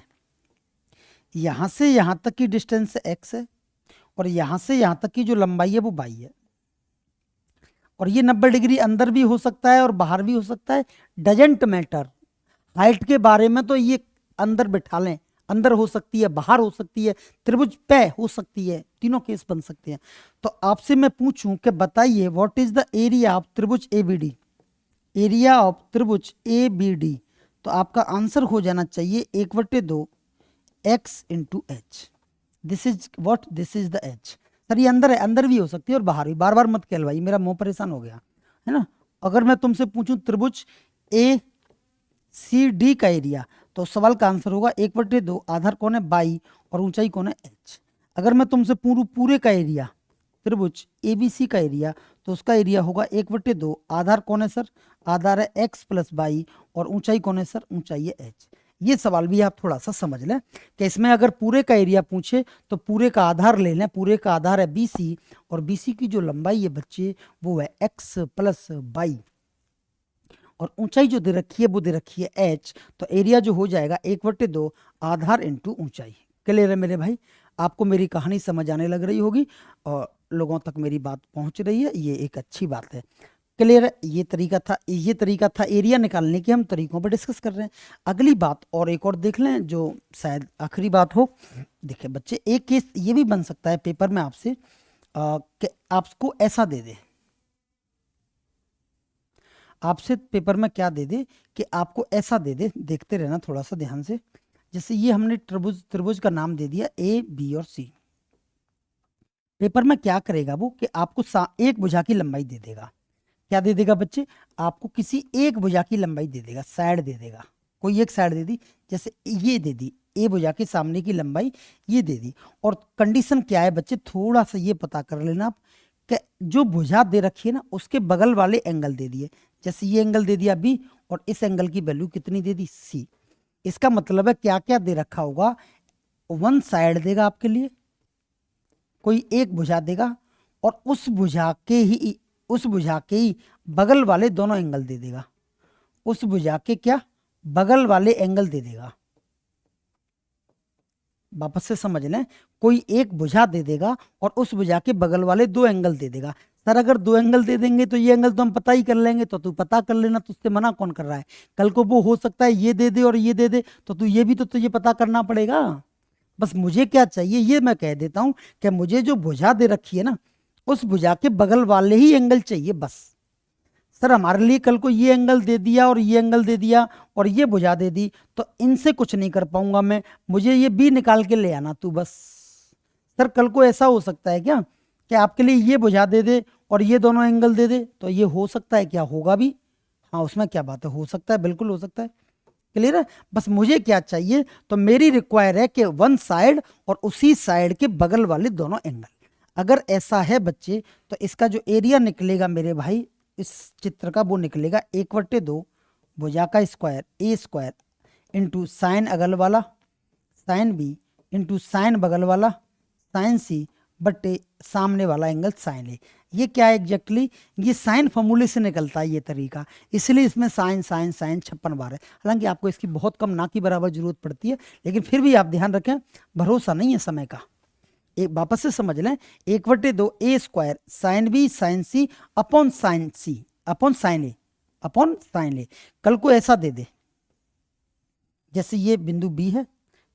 यहाँ से यहाँ तक की डिस्टेंस एक्स है और यहाँ से यहाँ तक की जो लंबाई है वो बाई है। और ये 90 डिग्री अंदर भी हो सकता है और बाहर भी हो सकता है, डजेंट मैटर। हाइट के बारे में तो ये अंदर बिठा लें, अंदर हो सकती है, बाहर हो सकती है, त्रिभुज पे हो सकती है, तीनों केस बन सकते हैं। तो आपसे मैं पूछूं कि बताइए what is the area of त्रिभुज एबीडी, एरिया ऑफ त्रिभुज एबीडी। तो आपका आंसर हो जाना चाहिए 1/2 x into H. This is what, this is the H. Sir ये अंदर है, अंदर भी हो सकती है और बाहर भी, बार बार मत कहलवाइए, मेरा मुंह परेशान हो गया है ना। अगर मैं तुमसे पूछूं त्रिभुज ए सी डी का एरिया, तो सवाल का आंसर होगा 1/2, आधार कौन है बाई और ऊंचाई कौन है एच। अगर मैं तुमसे पूरे का एरिया, त्रिभुज एबीसी का एरिया, तो उसका एरिया होगा 1/2, आधार कौन है सर, आधार है एक्स प्लस बाई और ऊंचाई कौन है सर, ऊंचाई है एच। ये सवाल भी आप थोड़ा सा समझ लें कि इसमें अगर पूरे का एरिया पूछे तो पूरे का आधार ले लें, पूरे का आधार है बीसी और बीसी की जो लंबाई है बच्चे वो है एक्स प्लस बाई और ऊंचाई जो दे रखी है वो दे रखी है एच। तो एरिया जो हो जाएगा 1/2 आधार इंटू ऊंचाई। क्लियर है मेरे भाई? आपको मेरी कहानी समझ आने लग रही होगी और लोगों तक मेरी बात पहुंच रही है, ये एक अच्छी बात है। क्लियर है? ये तरीका था एरिया निकालने के, हम तरीकों पर डिस्कस कर रहे हैं। अगली बात और एक और देख लें जो शायद आखिरी बात हो। देखिए बच्चे, एक केस ये भी बन सकता है पेपर में आपसे कि आपको ऐसा दे दे, आपसे पेपर में क्या दे दे कि आपको ऐसा दे दे, देखते रहना थोड़ा सा ध्यान से। जैसे ये हमने त्रिभुज त्रिभुज का नाम दे दिया ए बी और सी। पेपर में क्या करेगा वो कि आपको एक भुजा की लंबाई दे देगा। क्या दे देगा बच्चे? आपको किसी एक भुजा की लंबाई दे देगा, साइड दे देगा, कोई एक साइड दे दी, जैसे ये दे दी, ए भुजा के सामने की लंबाई ये दे दी। और कंडीशन क्या है बच्चे, थोड़ा सा ये पता कर लेना आप कि जो भुजा दे रखी है ना उसके बगल वाले एंगल दे दिए। जैसे ये एंगल दे दिया बी और इस एंगल की वैल्यू कितनी दे दी, सी। इसका मतलब है क्या क्या दे रखा होगा, वन साइड देगा आपके लिए, कोई एक भुजा देगा और उस भुजा के ही बगल वाले दोनों एंगल दे देगा, उस भुजा के क्या बगल वाले एंगल दे देगा। वापस से समझ लें, कोई एक भुजा दे देगा और उस भुजा के बगल वाले दो एंगल दे देगा। सर अगर दो एंगल दे देंगे तो ये एंगल तो हम पता ही कर लेंगे, तो तू पता कर लेना, तुझसे मना कौन कर रहा है। कल को वो हो सकता है ये दे दे और ये दे दे, तो तू ये भी तो तुझे पता करना पड़ेगा। बस मुझे क्या चाहिए ये मैं कह देता हूं कि मुझे जो भुजा दे रखी है ना उस भुजा के बगल वाले ही एंगल चाहिए बस। सर हमारे लिए कल को ये एंगल दे दिया और ये एंगल दे दिया और ये भुजा दे दी तो इनसे कुछ नहीं कर पाऊंगा मैं, मुझे ये बी निकाल के ले आना तू बस। सर कल को ऐसा हो सकता है क्या कि आपके लिए ये भुजा दे दे और ये दोनों एंगल दे दे, तो ये हो सकता है क्या, होगा भी। हाँ उसमें क्या बात है, हो सकता है, बिल्कुल हो सकता है। क्लियर है? बस मुझे क्या चाहिए, तो मेरी रिक्वायर है कि वन साइड और उसी साइड के बगल वाले दोनों एंगल। अगर ऐसा है बच्चे तो इसका जो एरिया निकलेगा मेरे भाई इस चित्र का वो निकलेगा 1/2 भुजा का स्क्वायर ए स्क्वायर इंटू साइन अगल वाला साइन बी इंटू साइन बगल वाला साइन सी बटे सामने वाला एंगल साइन ए। ये क्या है एग्जैक्टली, ये साइन फॉर्मूले से निकलता है ये तरीका, इसलिए इसमें साइन साइन साइन 56 बार है। हालांकि आपको इसकी बहुत कम ना की बराबर जरूरत पड़ती है, लेकिन फिर भी आप ध्यान रखें, भरोसा नहीं है समय का। एक वापस से समझ लें, 1/2 ए स्क्वायर साइन बी साइन सी अपॉन साइन सी अपॉन साइन ए। कल को ऐसा दे दे जैसे ये बिंदु बी है,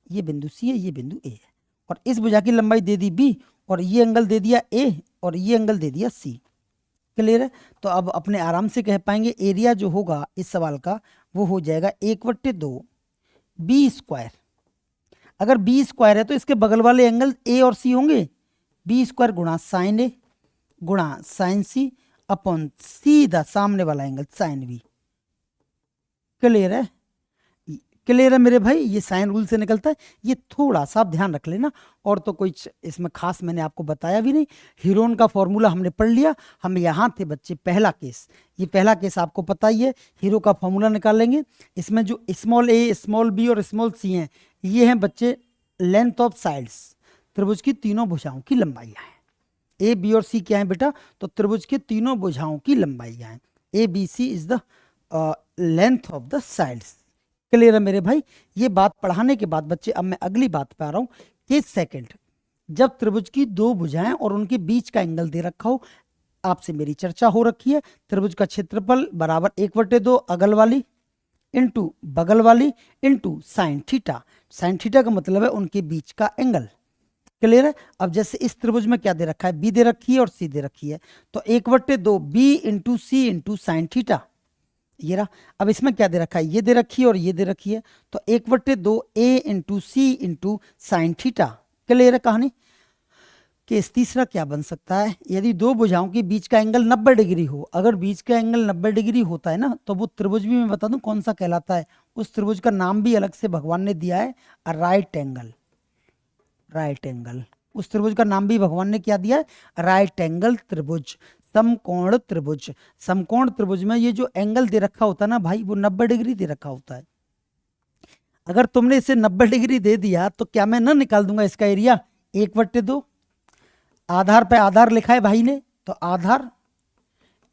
ये बिंदु सी है, ये बिंदु ए है और इस भुजा की लंबाई दे दी बी और ये एंगल दे दिया ए और ये एंगल दे दिया सी। क्लियर है? तो अब अपने आराम से कह पाएंगे एरिया जो होगा इस सवाल का वो हो जाएगा 1/2 बी स्क्वायर। अगर बी स्क्वायर है तो इसके बगल वाले एंगल ए और सी होंगे, बी स्क्वायर गुणा साइन ए गुणा साइन सी अपॉन सीधा सामने वाला एंगल साइन बी। क्लियर है? क्लियर है मेरे भाई, ये साइन रूल से निकलता है। ये थोड़ा सा आप ध्यान रख लेना, और तो कोई इसमें खास मैंने आपको बताया भी नहीं। हीरोन का फॉर्मूला हमने पढ़ लिया। हम यहाँ थे बच्चे, पहला केस, ये पहला केस आपको पता ही है। हीरो का फॉर्मूला निकालेंगे। इसमें जो स्मॉल ए, स्मॉल बी और स्मॉल सी हैं, ये हैं बच्चे लेंथ ऑफ साइड्स, त्रिभुज की तीनों भुजाओं की लंबाइयाँ हैं। ए बी और सी क्या है बेटा? तो त्रिभुज के तीनों भुजाओं की लंबाइयाँ हैं। A B C is the length of the sides. Clear है मेरे भाई? ये बात पढ़ाने के बाद बच्चे अब मैं अगली बात पे आ रहा हूँ। केस सेकंड, जब त्रिभुज की दो भुजाएं और उनके बीच का एंगल दे रखा हो, आपसे मेरी चर्चा हो रखी है, त्रिभुज का क्षेत्रफल बराबर 1/2 अगल वाली इंटू बगल वाली into sine theta. Sine theta का मतलब है उनके बीच का एंगल। क्लियर है? अब जैसे इस त्रिभुज में क्या दे रखा है? बी दे रखी है और सी दे रखी है, तो 1/2 बी इंटू सी इंटू साइन थीटा, ये रहा। अब इसमें क्या दे रखा है? ये दे रखी है और ये दे रखी है, तो 1/2 ए इंटू सी इंटू साइन थीटा। क्लियर है कहानी? केस तीसरा क्या बन सकता है? यदि दो भुजाओं के बीच का एंगल 90 डिग्री हो, अगर बीच का एंगल 90 डिग्री होता है ना, तो वो त्रिभुज भी मैं बता दूं कौन सा कहलाता है। उस त्रिभुज का नाम भी अलग से भगवान ने दिया है, राइट एंगल। राइट एंगल, उस त्रिभुज का नाम भी भगवान ने क्या दिया है? राइट एंगल त्रिभुज, समकोण त्रिभुज। समकोण त्रिभुज में ये जो एंगल दे रखा होता है ना भाई, वो 90 डिग्री दे रखा होता है। अगर तुमने इसे 90 डिग्री दे दिया तो क्या मैं ना निकाल दूंगा इसका एरिया? 1/2 आधार पे आधार लिखा है भाई ने, तो आधार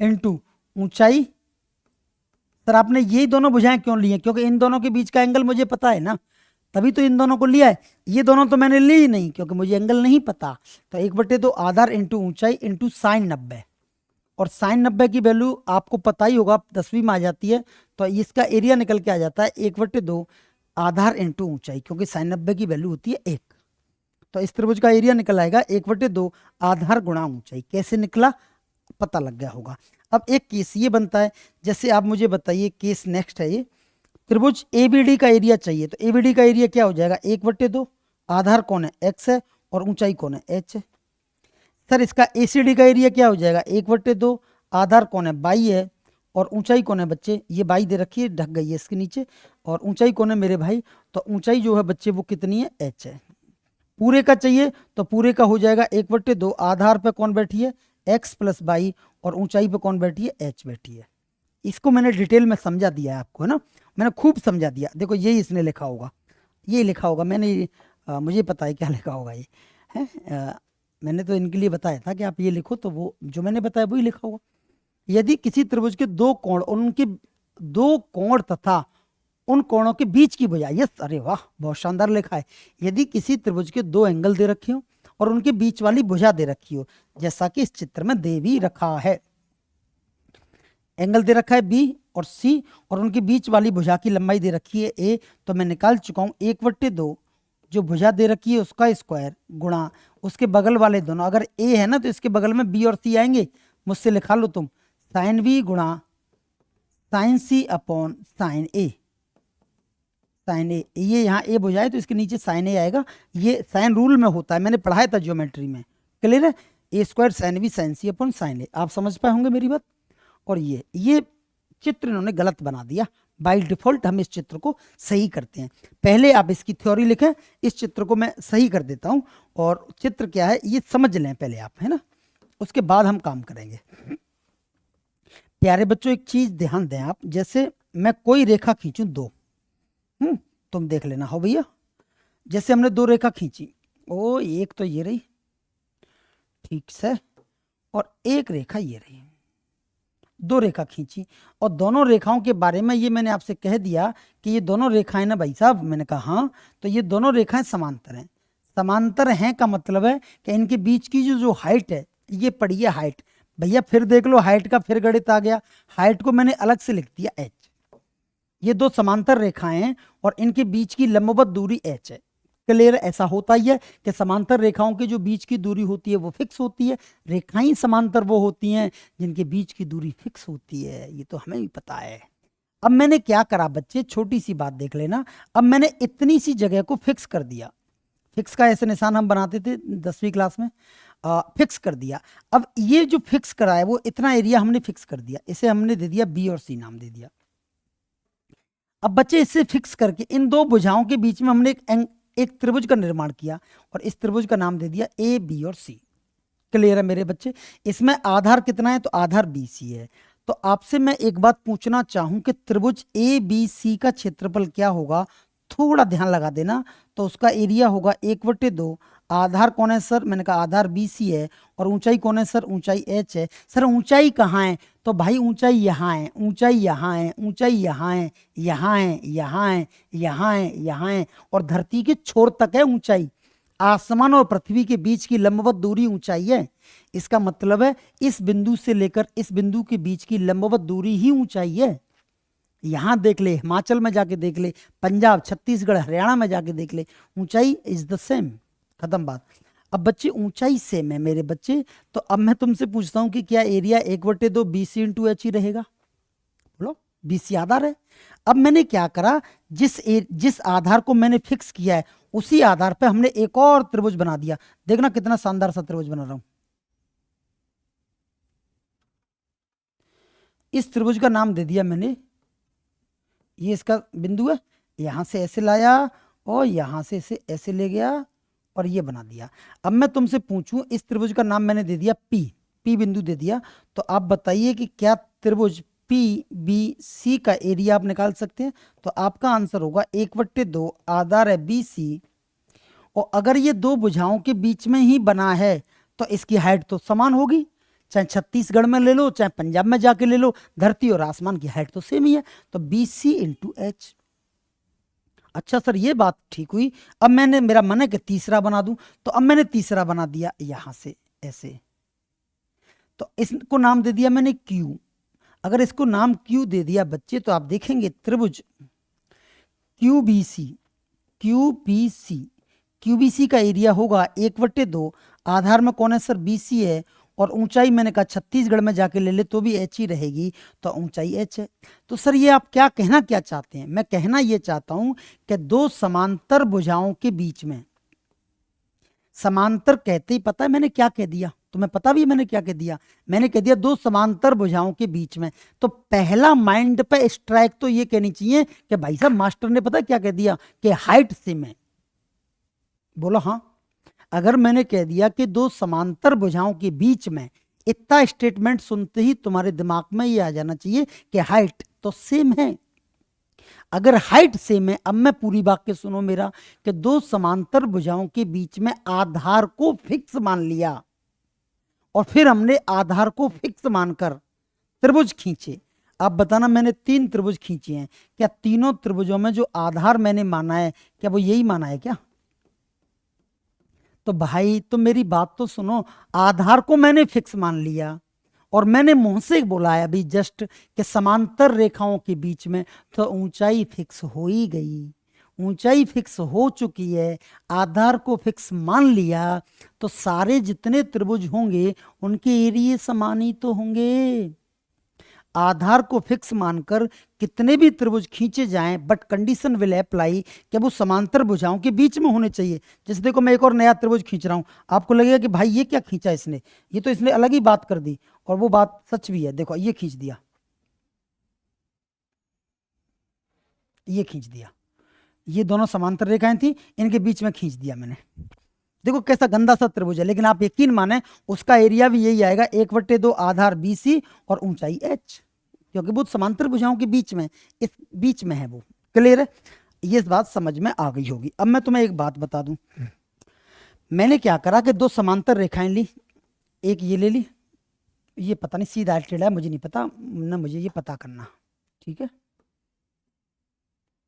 इंटू ऊंचाई। सर आपने यही दोनों भुजाएं क्यों ली हैं? क्योंकि इन दोनों के बीच का एंगल मुझे पता है ना, तभी तो इन दोनों को लिया है। ये दोनों तो मैंने ली ही नहीं क्योंकि मुझे एंगल नहीं पता। तो 1/2 आधार इंटू ऊंचाई इंटू साइन 90, और साइन 90 की वैल्यू आपको पता ही होगा, 10वीं में आ जाती है। तो इसका एरिया निकल के आ जाता है 1/2 आधार इंटू ऊंचाई, क्योंकि साइन 90 की वैल्यू होती है 1। तो इस त्रिभुज का एरिया निकल आएगा 1/2 आधार गुणा ऊंचाई। कैसे निकला? पता लग गया होगा। अब एक केस ये बनता है, जैसे आप मुझे बताइए, केस नेक्स्ट है ये, त्रिभुज एबीडी का एरिया चाहिए। तो एबीडी का एरिया क्या हो जाएगा? 1/2 आधार कौन है? x है, और ऊंचाई कौन है? h है। सर इसका एसीडी का एरिया क्या हो जाएगा? 1/2 आधार कौन है? y है, और ऊंचाई कौन है बच्चे? ये y दे रखी है, ढक गई है इसके नीचे, और ऊंचाई कौन है मेरे भाई? तो ऊंचाई जो है बच्चे वो कितनी है? h है। पूरे का चाहिए तो पूरे का हो जाएगा 1/2, आधार पे कौन बैठी है? x प्लस y, और ऊंचाई पे कौन बैठी है? h बैठी है। इसको मैंने डिटेल में समझा दिया है आपको, है ना, मैंने खूब समझा दिया। देखो यही इसने लिखा होगा, ये लिखा होगा मैंने, मुझे पता है क्या लिखा होगा ये है। मैंने तो इनके लिए बताया था कि आप ये लिखो, तो वो जो मैंने बताया वही लिखा होगा। यदि किसी त्रिभुज के दो कोण और उनके दो कोण तथा उन कोणों के बीच की भुजा, यस, अरे वाह बहुत शानदार लिखा है। यदि किसी त्रिभुज के दो एंगल दे रखे हो और उनके बीच वाली भुजा दे रखी हो, जैसा कि इस चित्र में दे भी रखा है, एंगल दे रखा है बी और सी, और उनके बीच वाली भुजा की लंबाई दे रखी है ए, तो मैं निकाल चुका हूं 1/2 जो भुजा दे रखी है उसका स्क्वायर गुणा उसके बगल वाले दोनों। अगर ए है ना तो इसके बगल में बी और सी आएंगे, मुझसे लिखा लो तुम, साइन बी गुणा साइन सी अपॉन साइन ए। साइन ए, ये यहाँ ए भुजा है तो इसके नीचे साइन ए आएगा। ये साइन रूल में होता है, मैंने पढ़ाया था ज्योमेट्री में। क्लियर है? ए स्क्वायर साइन बी साइन सी अपॉन साइन ए। आप समझ पाए होंगे मेरी बात। और ये चित्र इन्होंने गलत बना दिया। बाय डिफॉल्ट हम इस चित्र को सही करते हैं। पहले आप इसकी थ्योरी लिखें, इस चित्र को मैं सही कर देता हूं, और चित्र क्या है ये समझ लें पहले आप, है ना, उसके बाद हम काम करेंगे। प्यारे बच्चों एक चीज ध्यान दें आप, जैसे मैं कोई रेखा खींचूं दो, तुम देख लेना हो भैया। जैसे हमने दो रेखा खींची, ओ एक तो ये रही, ठीक से, और एक रेखा ये रही, दो रेखा खींची, और दोनों रेखाओं के बारे में ये मैंने आपसे कह दिया कि ये दोनों रेखाएं ना भाई साहब, मैंने कहा हाँ, तो ये दोनों रेखाएं समांतर हैं। समांतर हैं का मतलब है कि इनके बीच की जो हाइट है, ये पड़ी है हाइट। भैया फिर देख लो, हाइट का फिर गणित आ गया, हाइट को मैंने अलग से लिख दिया h। ये दो समांतर रेखाएं हैं और इनके बीच की लंबवत दूरी h है। क्लियर? ऐसा होता ही है कि समांतर रेखाओं के जो बीच की दूरी होती है वो फिक्स होती है, रेखाएं समांतर वो होती हैं जिनके बीच की दूरी फिक्स होती है, ये तो हमें भी पता है। अब मैंने क्या करा बच्चे, छोटी सी बात देख लेना, अब मैंने इतनी सी जगह को फिक्स कर दिया। फिक्स का ऐसे निशान हम बनाते थे 10वीं क्लास में, फिक्स कर दिया। अब ये जो फिक्स करा है वो इतना एरिया हमने फिक्स कर दिया, इसे हमने दे दिया बी और सी नाम दे दिया। अब बच्चे इससे फिक्स करके इन दो भुजाओं के बीच में हमने एक त्रिभुज का निर्माण किया और इस त्रिभुज का नाम दे दिया ए बी और सी। क्लियर है मेरे बच्चे? इसमें आधार कितना है? तो आधार बी सी है। तो आपसे मैं एक बात पूछना चाहूं कि त्रिभुज ए बी सी का क्षेत्रफल क्या होगा? थोड़ा ध्यान लगा देना। तो उसका एरिया होगा 1/2। आधार कौन है सर? मैंने कहा आधार बी सी है। और ऊंचाई कौन है सर? ऊंचाई एच है। सर ऊंचाई कहाँ है? तो भाई ऊंचाई यहाँ है, ऊंचाई यहाँ है, ऊंचाई यहाँ है, यहाँ है, यहाँ है, यहाँ है, यहाँ है, और धरती के छोर तक है ऊंचाई। आसमान और पृथ्वी के बीच की लंबवत दूरी ऊंचाई है। इसका मतलब है इस बिंदु से लेकर इस बिंदु के बीच की लंबवत दूरी ही ऊंचाई है। यहां देख ले, हिमाचल में जाके देख ले, पंजाब, छत्तीसगढ़, हरियाणा में जाके देख ले, ऊंचाई इज द सेम। खत्म बात। अब बच्चे ऊंचाई सेम है मेरे बच्चे। तो अब मैं तुमसे पूछता हूं कि क्या एरिया 1/2 BC इंटू एच ही रहेगा? बोलो, BC आधार है। अब मैंने क्या करा, जिस आधार को मैंने फिक्स किया है उसी आधार पे हमने एक और त्रिभुज बना दिया। देखना कितना शानदार सा त्रिभुज बना रहा हूं। इस त्रिभुज का नाम दे दिया मैंने, ये इसका बिंदु है, यहां से ऐसे लाया और यहां से इसे ऐसे ले गया और ये बना दिया। अब मैं तुमसे पूछूं, इस त्रिभुज का नाम मैंने दे दिया पी बिंदु दे दिया। तो आप बताइए कि क्या त्रिभुज पी बी सी का एरिया आप निकाल सकते हैं? तो आपका आंसर होगा 1/2, आधार है बी सी। और अगर ये दो भुजाओं के बीच में ही बना है तो इसकी हाइट तो समान होगी, चाहे छत्तीसगढ़ में ले लो चाहे पंजाब में जाके ले लो, धरती और आसमान की हाइट तो सेम ही है। तो बी सी इंटू एच। अच्छा सर ये बात ठीक हुई। अब मैंने, मेरा मन है कि तीसरा बना दूं, तो अब मैंने तीसरा बना दिया यहां से ऐसे। तो इसको नाम दे दिया मैंने क्यू। अगर इसको नाम क्यू दे दिया बच्चे तो आप देखेंगे त्रिभुज क्यूबीसी, क्यूबीसी का एरिया होगा 1/2। आधार में कौन है सर? BC है। और ऊंचाई मैंने कहा छत्तीसगढ़ में जाके ले ले तो भी एच ही रहेगी, तो ऊंचाई एच है। तो सर ये आप क्या कहना क्या चाहते हैं? मैं कहना ये चाहता हूं कि दो समांतर भुजाओं के बीच में, समांतर कहते ही पता है मैंने क्या कह दिया? तुम्हें पता भी है मैंने क्या कह दिया? मैंने कह दिया दो समांतर भुजाओं के बीच में। तो पहला माइंड पे स्ट्राइक तो ये कहनी चाहिए कि भाई साहब मास्टर ने पता क्या कह दिया कि हाइट सेम है। बोलो हाँ। अगर मैंने कह दिया कि दो समांतर भुजाओं के बीच में, इतना स्टेटमेंट सुनते ही तुम्हारे दिमाग में ये आ जाना चाहिए कि हाइट तो सेम है। अगर हाइट सेम है, अब मैं पूरी वाक्य सुनो मेरा, कि दो समांतर भुजाओं के बीच में आधार को फिक्स मान लिया और फिर हमने आधार को फिक्स मानकर त्रिभुज खींचे। आप बताना, मैंने 3 त्रिभुज खींचे हैं, क्या तीनों त्रिभुजों में जो आधार मैंने माना है क्या वो यही माना है क्या? तो भाई तो मेरी बात तो सुनो, आधार को मैंने फिक्स मान लिया और मैंने मुंह से बोला है अभी जस्ट कि समांतर रेखाओं के बीच में, तो ऊंचाई फिक्स हो ही गई, ऊंचाई फिक्स हो चुकी है, आधार को फिक्स मान लिया, तो सारे जितने त्रिभुज होंगे उनके एरिया समान ही तो होंगे। आधार को फिक्स मानकर कितने भी त्रिभुज खींचे जाएं, बट कंडीशन विल अप्लाई कि वो समांतर भुजाओं के बीच में होने चाहिए। जैसे देखो मैं एक और नया त्रिभुज खींच रहा हूं, आपको लगेगा कि भाई ये क्या खींचा इसने, ये तो इसने अलग ही बात कर दी, और वो बात सच भी है। देखो ये खींच दिया, ये खींच दिया, ये दोनों समांतर रेखाएं थी, इनके बीच में खींच दिया मैंने। देखो कैसा गंदा सा त्रिभुज है, लेकिन आप यकीन माने उसका एरिया भी यही आएगा 1/2 आधार BC और ऊंचाई H, क्योंकि वो समांतर भुजाओं के बीच में, इस बीच में है वो। क्लियर है? ये बात समझ में आ गई होगी। अब मैं तुम्हें एक बात बता दूं, मैंने क्या करा कि दो समांतर रेखाएं ली, एक ये ले ली, ये पता नहीं सीधा टेढ़ा है मुझे नहीं पता ना, मुझे ये पता करना, ठीक है?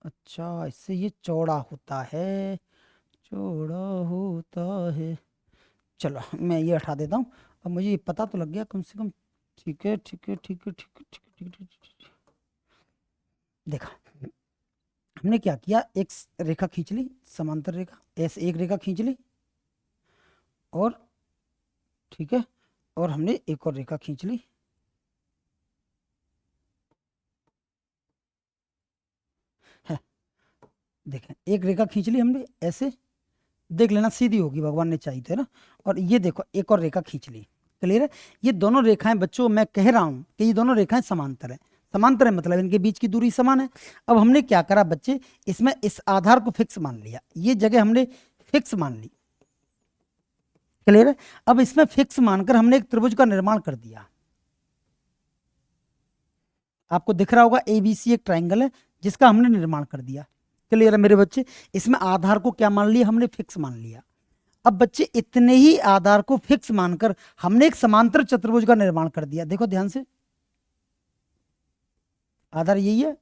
अच्छा इससे ये चौड़ा होता है, चौड़ा होता है। चलो मैं ये हटा देता हूँ, अब मुझे ये पता तो लग गया कम से कम। ठीक है ठीक है ठीक है ठीक है ठीक है ठीक है ठीक है। देखा हमने क्या किया, एक रेखा खींच ली, समांतर रेखा, ऐसे एक रेखा खींच ली, और ठीक है, और हमने एक और रेखा खींच ली, है देखें एक रेखा खींच ली हमने ऐसे, देख लेना सीधी होगी, भगवान ने चाहिए थे ना। और ये देखो एक और रेखा खींच ली। क्लियर है? ये दोनों रेखाएं बच्चों, मैं कह रहा हूं कि ये दोनों रेखाएं समांतर है, समांतर है मतलब इनके बीच की दूरी समान है। अब हमने क्या करा बच्चे, इसमें इस आधार को फिक्स मान लिया, ये जगह हमने फिक्स मान ली, क्लियर है। अब इसमें फिक्स मानकर हमने एक त्रिभुज का निर्माण कर दिया। आपको दिख रहा होगा एबीसी एक ट्रायंगल है जिसका हमने निर्माण कर दिया, क्लियर है मेरे बच्चे। इसमें आधार को क्या मान लिया, हमने फिक्स मान लिया। अब बच्चे इतने ही आधार को फिक्स मानकर हमने एक समांतर चतुर्भुज का निर्माण कर दिया। देखो ध्यान से, आधार यही है।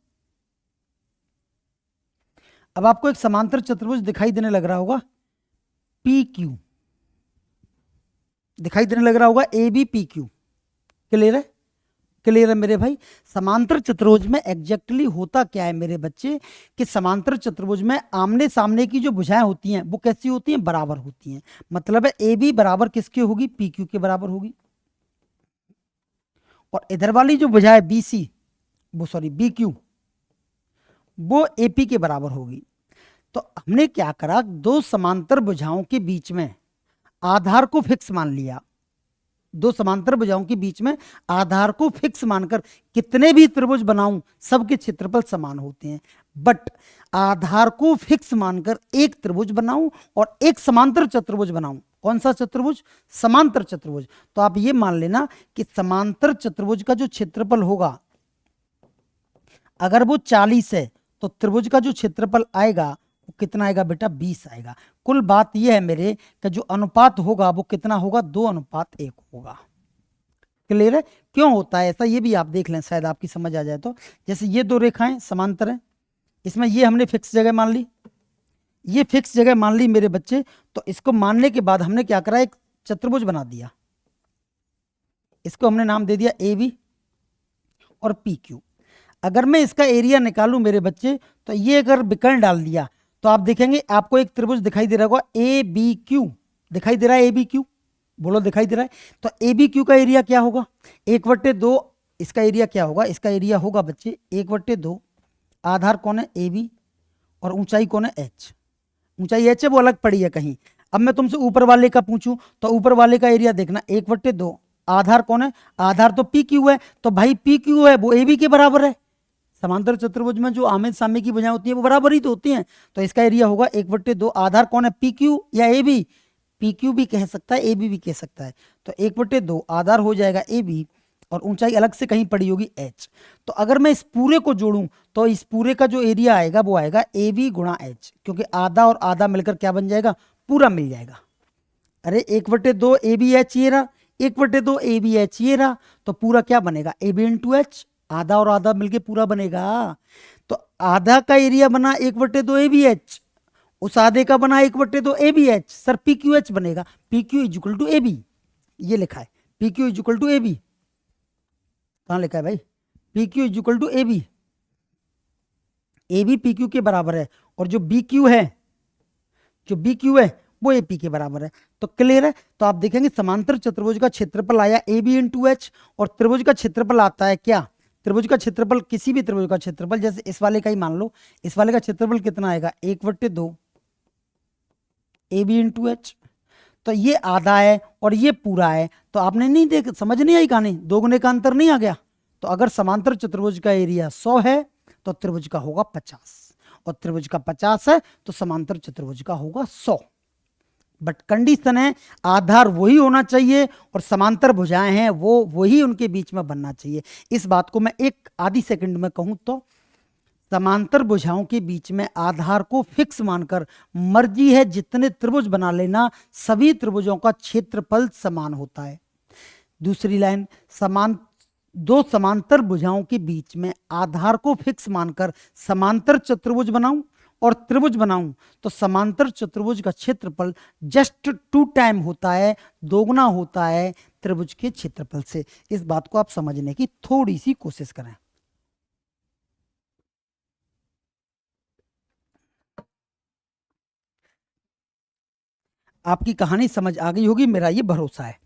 अब आपको एक समांतर चतुर्भुज दिखाई देने लग रहा होगा, पी क्यू दिखाई देने लग रहा होगा, A B P Q, clear है, क्लियर है मेरे भाई। समांतर चतुर्भुज में एग्जैक्टली होता क्या है मेरे बच्चे, कि समांतर चतुर्भुज में आमने सामने की जो भुजाएं होती हैं वो कैसी होती हैं, बराबर होती हैं। मतलब है ए बी बराबर किसकी होगी, पी क्यू के बराबर होगी। और इधर वाली जो भुजा है बी सी, वो सॉरी बी क्यू, वो ए पी के बराबर होगी। तो हमने क्या करा, दो समांतर भुजाओं के बीच में आधार को फिक्स मान लिया। दो समांतर भुजाओं के बीच में आधार को फिक्स मानकर कितने भी त्रिभुज बनाऊं सबके क्षेत्रफल समान होते हैं। बट आधार को फिक्स मानकर एक त्रिभुज बनाऊं और एक समांतर चतुर्भुज बनाऊं, कौन सा चतुर्भुज, समांतर चतुर्भुज। तो आप ये मान लेना कि समांतर चतुर्भुज का जो क्षेत्रफल होगा, अगर वो 40 है तो त्रिभुज का जो क्षेत्रफल आएगा वो कितना आएगा बेटा, 20 आएगा। कुल बात यह है मेरे कि जो अनुपात होगा वो कितना होगा, 2:1 होगा, क्लियर है। क्यों होता है ऐसा ये भी आप देख लें, शायद आपकी समझ आ जाए। तो जैसे ये दो रेखाएं समांतर हैं, इसमें ये हमने फिक्स जगह मान ली, ये फिक्स जगह मान ली मेरे बच्चे। तो इसको मानने के बाद हमने क्या करा, एक चतुर्भुज बना दिया। इसको हमने नाम दे दिया ए बी और पी क्यू। अगर मैं इसका एरिया निकालूं मेरे बच्चे, तो ये अगर विकर्ण डाल दिया तो आप देखेंगे आपको एक त्रिभुज दिखाई दे रहा होगा, ए बी क्यू दिखाई दे रहा है, ए बी क्यू बोलो दिखाई दे रहा है। तो ए बी क्यू का एरिया क्या होगा, 1/2। इसका एरिया क्या होगा, इसका एरिया होगा बच्चे 1/2। आधार कौन है, ए बी, और ऊंचाई कौन है, एच। ऊंचाई एच है वो अलग पड़ी है कहीं। अब मैं तुमसे ऊपर वाले का पूछूं तो ऊपर वाले का एरिया देखना 1/2। आधार कौन है, आधार तो पी क्यू है, तो भाई पी क्यू है वो ए बी के बराबर है। समांतर चतुर्भुज में जो आमने सामने की भुजाएं होती हैं वो बराबर ही तो होती हैं। तो इसका एरिया होगा 1/2। आधार कौन है, पी क्यू या ए बी, पी क्यू भी कह सकता है, ए बी भी कह सकता है। तो 1/2 आधार हो जाएगा ए बी, और ऊंचाई अलग से कहीं पड़ी होगी एच। तो अगर मैं इस पूरे को जोड़ूं तो इस पूरे का जो एरिया आएगा वो आएगा ए बी गुणा एच, क्योंकि आधा और आधा मिलकर क्या बन जाएगा, पूरा मिल जाएगा। अरे 1/2 ए बी एच ये रहा, 1/2 ए बी एच ये रहा, तो पूरा क्या बनेगा, ए बी इंटू एच। आधा और आधा मिलके पूरा बनेगा। तो आधा का एरिया बना 1/2 ए बी एच, उस आधे का बना 1/2 A B H. Sir P Q H बनेगा, P Q is equal to A B, ये लिखा है P Q is equal to A B. कहां लिखा है भाई, P Q is equal to A B, A B P Q के बराबर है, और जो बी क्यू है, जो बी क्यू है वो ए पी के बराबर है। तो क्लियर है। तो आप देखेंगे समांतर चतुर्भुज का क्षेत्रफल आया ए बी इंटू एच, और त्रिभुज का क्षेत्रफल आता है क्या, त्रिभुज का क्षेत्रफल, किसी भी त्रिभुज का क्षेत्रफल, जैसे इस वाले का ही मान लो, इस वाले का क्षेत्रफल कितना आएगा, 1/2 ए बी इंटू एच। तो ये आधा है और ये पूरा है। तो आपने नहीं देख, समझ नहीं आई कहानी, दोगुने का अंतर नहीं आ गया। तो अगर समांतर चतुर्भुज का एरिया 100 है तो त्रिभुज का होगा 50, और त्रिभुज का 50 है तो समांतर चतुर्भुज का होगा 100। बट कंडीशन है आधार वही होना चाहिए और समांतर भुजाएं हैं वो वही उनके बीच में बनना चाहिए। इस बात को मैं एक आधी सेकंड में कहूं तो समांतर भुजाओं के बीच में आधार को फिक्स मानकर मर्जी है जितने त्रिभुज बना लेना, सभी त्रिभुजों का क्षेत्रफल समान होता है। दूसरी लाइन, दो समांतर भुजाओं के बीच में आधार को फिक्स मानकर समांतर चतुर्भुज बनाऊं और त्रिभुज बनाऊं तो समांतर चतुर्भुज का क्षेत्रफल जस्ट 2 टाइम होता है, दोगुना होता है त्रिभुज के क्षेत्रफल से। इस बात को आप समझने की थोड़ी सी कोशिश करें। आपकी कहानी समझ आ गई होगी, मेरा ये भरोसा है।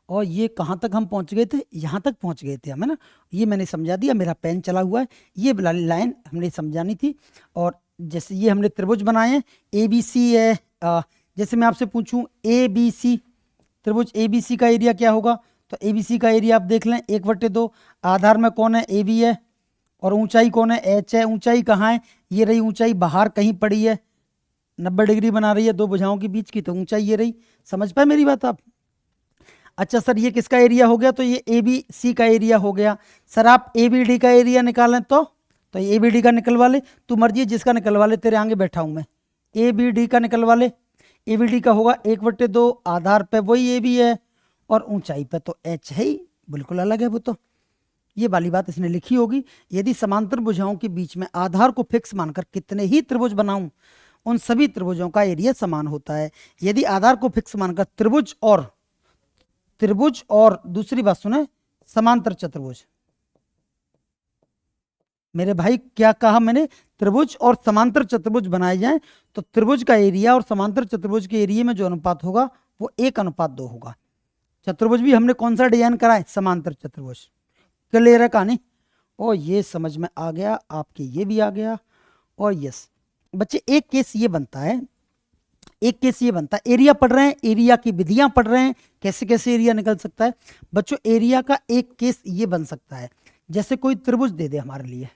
और ये कहाँ तक हम पहुंच गए थे, यहाँ तक पहुंच गए थे हम, है ना। ये मैंने समझा दिया, मेरा पेन चला हुआ है, ये लाइन हमने समझानी थी। और जैसे ये हमने त्रिभुज बनाए हैं, ए बी सी है, जैसे मैं आपसे पूछूं ए बी सी, त्रिभुज ए बी सी का एरिया क्या होगा, तो ABC का एरिया आप देख लें 1/2। आधार में कौन है, AB है, और ऊंचाई कौन है, H है। ऊंचाई कहाँ है, ये रही ऊंचाई, बाहर कहीं पड़ी है, 90 डिग्री बना रही है दो भुजाओं के बीच की, तो ऊंचाई ये रही। समझ पाए मेरी बात आप? अच्छा सर ये किसका एरिया हो गया, तो ये ABC का एरिया हो गया। सर आप ABD का एरिया निकालें तो ये ABD का निकलवा ले, तू मर्जी है जिसका निकलवा ले, तेरे आगे बैठा हूं मैं। ABD का निकलवा ले। ABD का होगा 1/2, आधार पे वही AB है और ऊंचाई पे तो H है ही, बिल्कुल अलग है वो तो। ये वाली बात इसने लिखी होगी। यदि समांतर भुजाओं के बीच में आधार को फिक्स मानकर कितने ही त्रिभुज बनाऊं, उन सभी त्रिभुजों का एरिया समान होता है। यदि आधार को फिक्स मानकर त्रिभुज और दूसरी बात सुने, समांतर चतुर्भुज। मेरे भाई क्या कहा मैंने, त्रिभुज और समांतर चतुर्भुज बनाए जाएं तो त्रिभुज का एरिया और समांतर चतुर्भुज के एरिया में जो अनुपात होगा वो 1:2 होगा। चतुर्भुज भी हमने कौन सा डिजाइन करा है, समांतर चतुर्भुज। क्लियर है कहानी? ओ ये समझ में आ गया आपके, ये भी आ गया। और यस बच्चे एक केस ये बनता है, एरिया पढ़ रहे हैं, एरिया की विधियां पढ़ रहे हैं, कैसे कैसे एरिया निकल सकता है। बच्चों एरिया का एक केस ये बन सकता है, जैसे कोई त्रिभुज दे दे हमारे लिए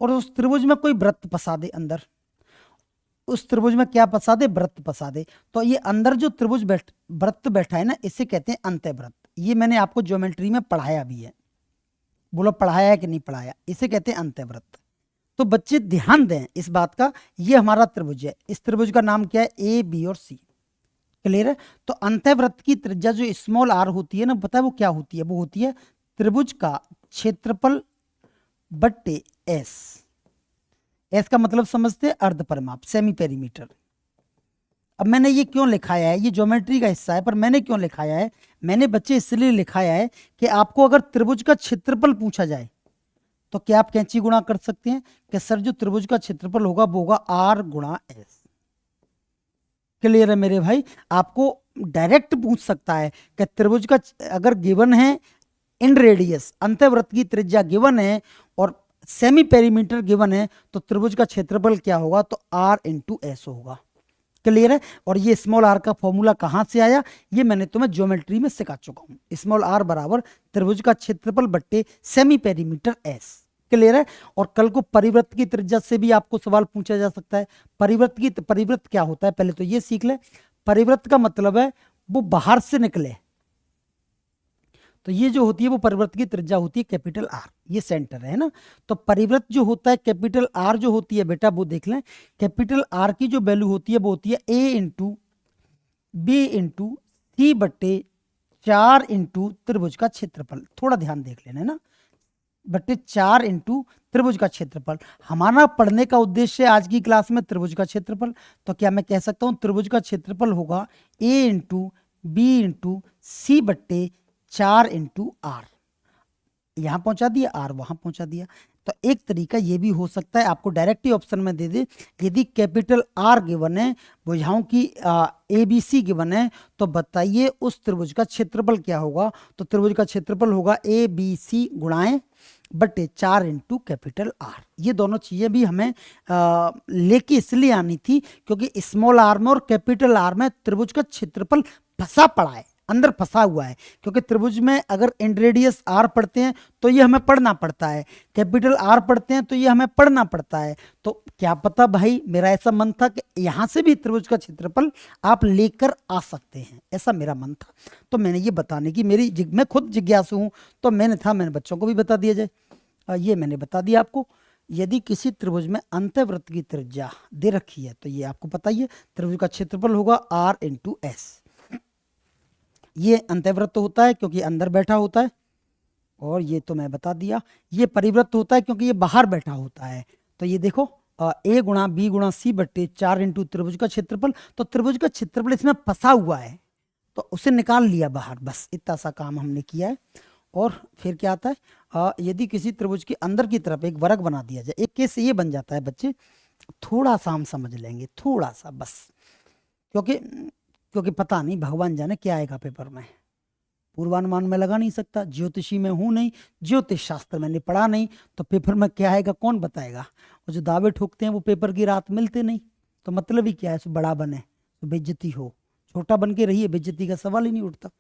और उस त्रिभुज में कोई वृत्त फंसा दे अंदर, उस त्रिभुज में क्या फंसा दे, वृत्त फंसा दे। तो ये अंदर जो त्रिभुज वृत्त बैठा है ना, इसे कहते हैं अंतःवृत्त। ये मैंने आपको ज्योमेट्री में पढ़ाया भी है, बोलो पढ़ाया है कि नहीं पढ़ाया, इसे कहते हैं अंतःवृत्त। तो बच्चे ध्यान दें इस बात का, ये हमारा त्रिभुज है, इस त्रिभुज का नाम क्या है, A B और C। क्लियर है? तो अंतःवृत्त की त्रिज्या जो स्मॉल r होती है ना, पता है वो क्या होती है, वो होती है त्रिभुज का क्षेत्रफल बट्टे S का मतलब समझते हैं अर्ध परिमाप, सेमी पेरीमीटर। अब मैंने ये क्यों लिखाया है, ये ज्योमेट्री का हिस्सा है, पर मैंने क्यों लिखाया है, मैंने बच्चे इसलिए लिखाया है कि आपको अगर त्रिभुज का क्षेत्रफल पूछा जाए तो क्या आप कैंची गुणा कर सकते हैं कि सर जो त्रिभुज का क्षेत्रफल होगा वो होगा R गुणा S। क्लियर है मेरे भाई? आपको डायरेक्ट पूछ सकता है कि त्रिभुज का अगर गिवन है इन रेडियस, अंतःवृत्त की त्रिज्या गिवन है और सेमी पेरीमीटर गिवन है, तो त्रिभुज का क्षेत्रफल क्या होगा, तो R इंटू S होगा। क्लियर है? और ये स्मॉल r का फॉर्मूला कहां से आया, ये मैंने तुम्हें ज्योमेट्री में सिखा चुका हूं। स्मॉल r बराबर त्रिभुज का क्षेत्रफल बट्टे सेमी पेरीमीटर S। क्लियर है? और कल को परिवृत्त की त्रिज्या से भी आपको सवाल पूछा जा सकता है। परिवृत्त क्या होता है पहले तो ये सीख ले। परिवृत्त का मतलब है वो बाहर से निकले, तो ये जो होती है वो परिवृत्त की त्रिज्या होती है कैपिटल R, ये सेंटर है ना। तो परिवृत्त जो होता है कैपिटल R जो होती है बेटा, वो देख लें, कैपिटल R की जो वैल्यू होती है वो होती है A into B into C बट्टे 4 इंटू त्रिभुज का क्षेत्रफल। थोड़ा ध्यान देख लेना है ना, बट्टे 4 इंटू त्रिभुज का क्षेत्रफल। हमारा पढ़ने का उद्देश्य है आज की क्लास में त्रिभुज का क्षेत्रफल। तो क्या मैं कह सकता हूं त्रिभुज का क्षेत्रफल होगा A into B into C बट्टे 4 इंटू R। यहां पहुंचा दिया, R वहां पहुंचा दिया। तो एक तरीका ये भी हो सकता है, आपको डायरेक्ट ही ऑप्शन में दे दे, यदि कैपिटल R गिवन है, भुजाओं की ABC गिवन है, तो बताइए उस त्रिभुज का क्षेत्रफल क्या होगा। तो त्रिभुज का क्षेत्रफल होगा ABC गुणाएं बट्टे 4 इंटू कैपिटल R। ये दोनों चीजें भी हमें लेके इसलिए आनी थी क्योंकि स्मॉल r में और कैपिटल R में त्रिभुज का क्षेत्रफल फंसा पड़ा है, अंदर फंसा हुआ है। क्योंकि त्रिभुज में अगर एंड रेडियस R पढ़ते हैं तो ये हमें पढ़ना पड़ता है, कैपिटल R पढ़ते हैं तो ये हमें पढ़ना पड़ता है। तो क्या पता भाई, मेरा ऐसा मन था कि यहां से भी त्रिभुज का क्षेत्रफल आप लेकर आ सकते हैं, ऐसा मेरा मन था। तो मैंने ये बताने की मैं खुद जिज्ञासु हूं, तो मैंने बच्चों को भी बता दिया जाए। ये मैंने बता दिया आपको। यदि किसी त्रिभुज में अंतःवृत्त की त्रिज्या दे रखी है तो ये आपको पता ही है, त्रिभुज का क्षेत्रफल होगा R इंटू S। ये अंतःवृत्त होता है क्योंकि अंदर बैठा होता है, और ये तो मैं बता दिया। ये परिवृत्त होता है क्योंकि ये बाहर बैठा होता है। तो ये देखो A गुणा B गुणा C बट्टे 4 इंटू त्रिभुज का क्षेत्रफल। तो त्रिभुज का क्षेत्रफल इसमें फंसा हुआ है तो उसे निकाल लिया बाहर, बस इतना सा काम हमने किया है। और फिर क्या आता है, यदि किसी त्रिभुज के अंदर की तरफ एक वर्ग बना दिया जाए, एक केस ये बन जाता है बच्चे, थोड़ा सा हम समझ लेंगे, थोड़ा सा बस, क्योंकि पता नहीं भगवान जाने क्या आएगा पेपर में, पूर्वानुमान में लगा नहीं सकता, ज्योतिषी में हूं नहीं, ज्योतिष शास्त्र मैंने पढ़ा नहीं, तो पेपर में क्या आएगा कौन बताएगा। और जो दावे ठोकते हैं वो पेपर की रात मिलते नहीं, तो मतलब ही क्या है, बड़ा बने तो बेइज्जती हो, छोटा बन के रहिए, बेइज्जती का सवाल ही नहीं उठता।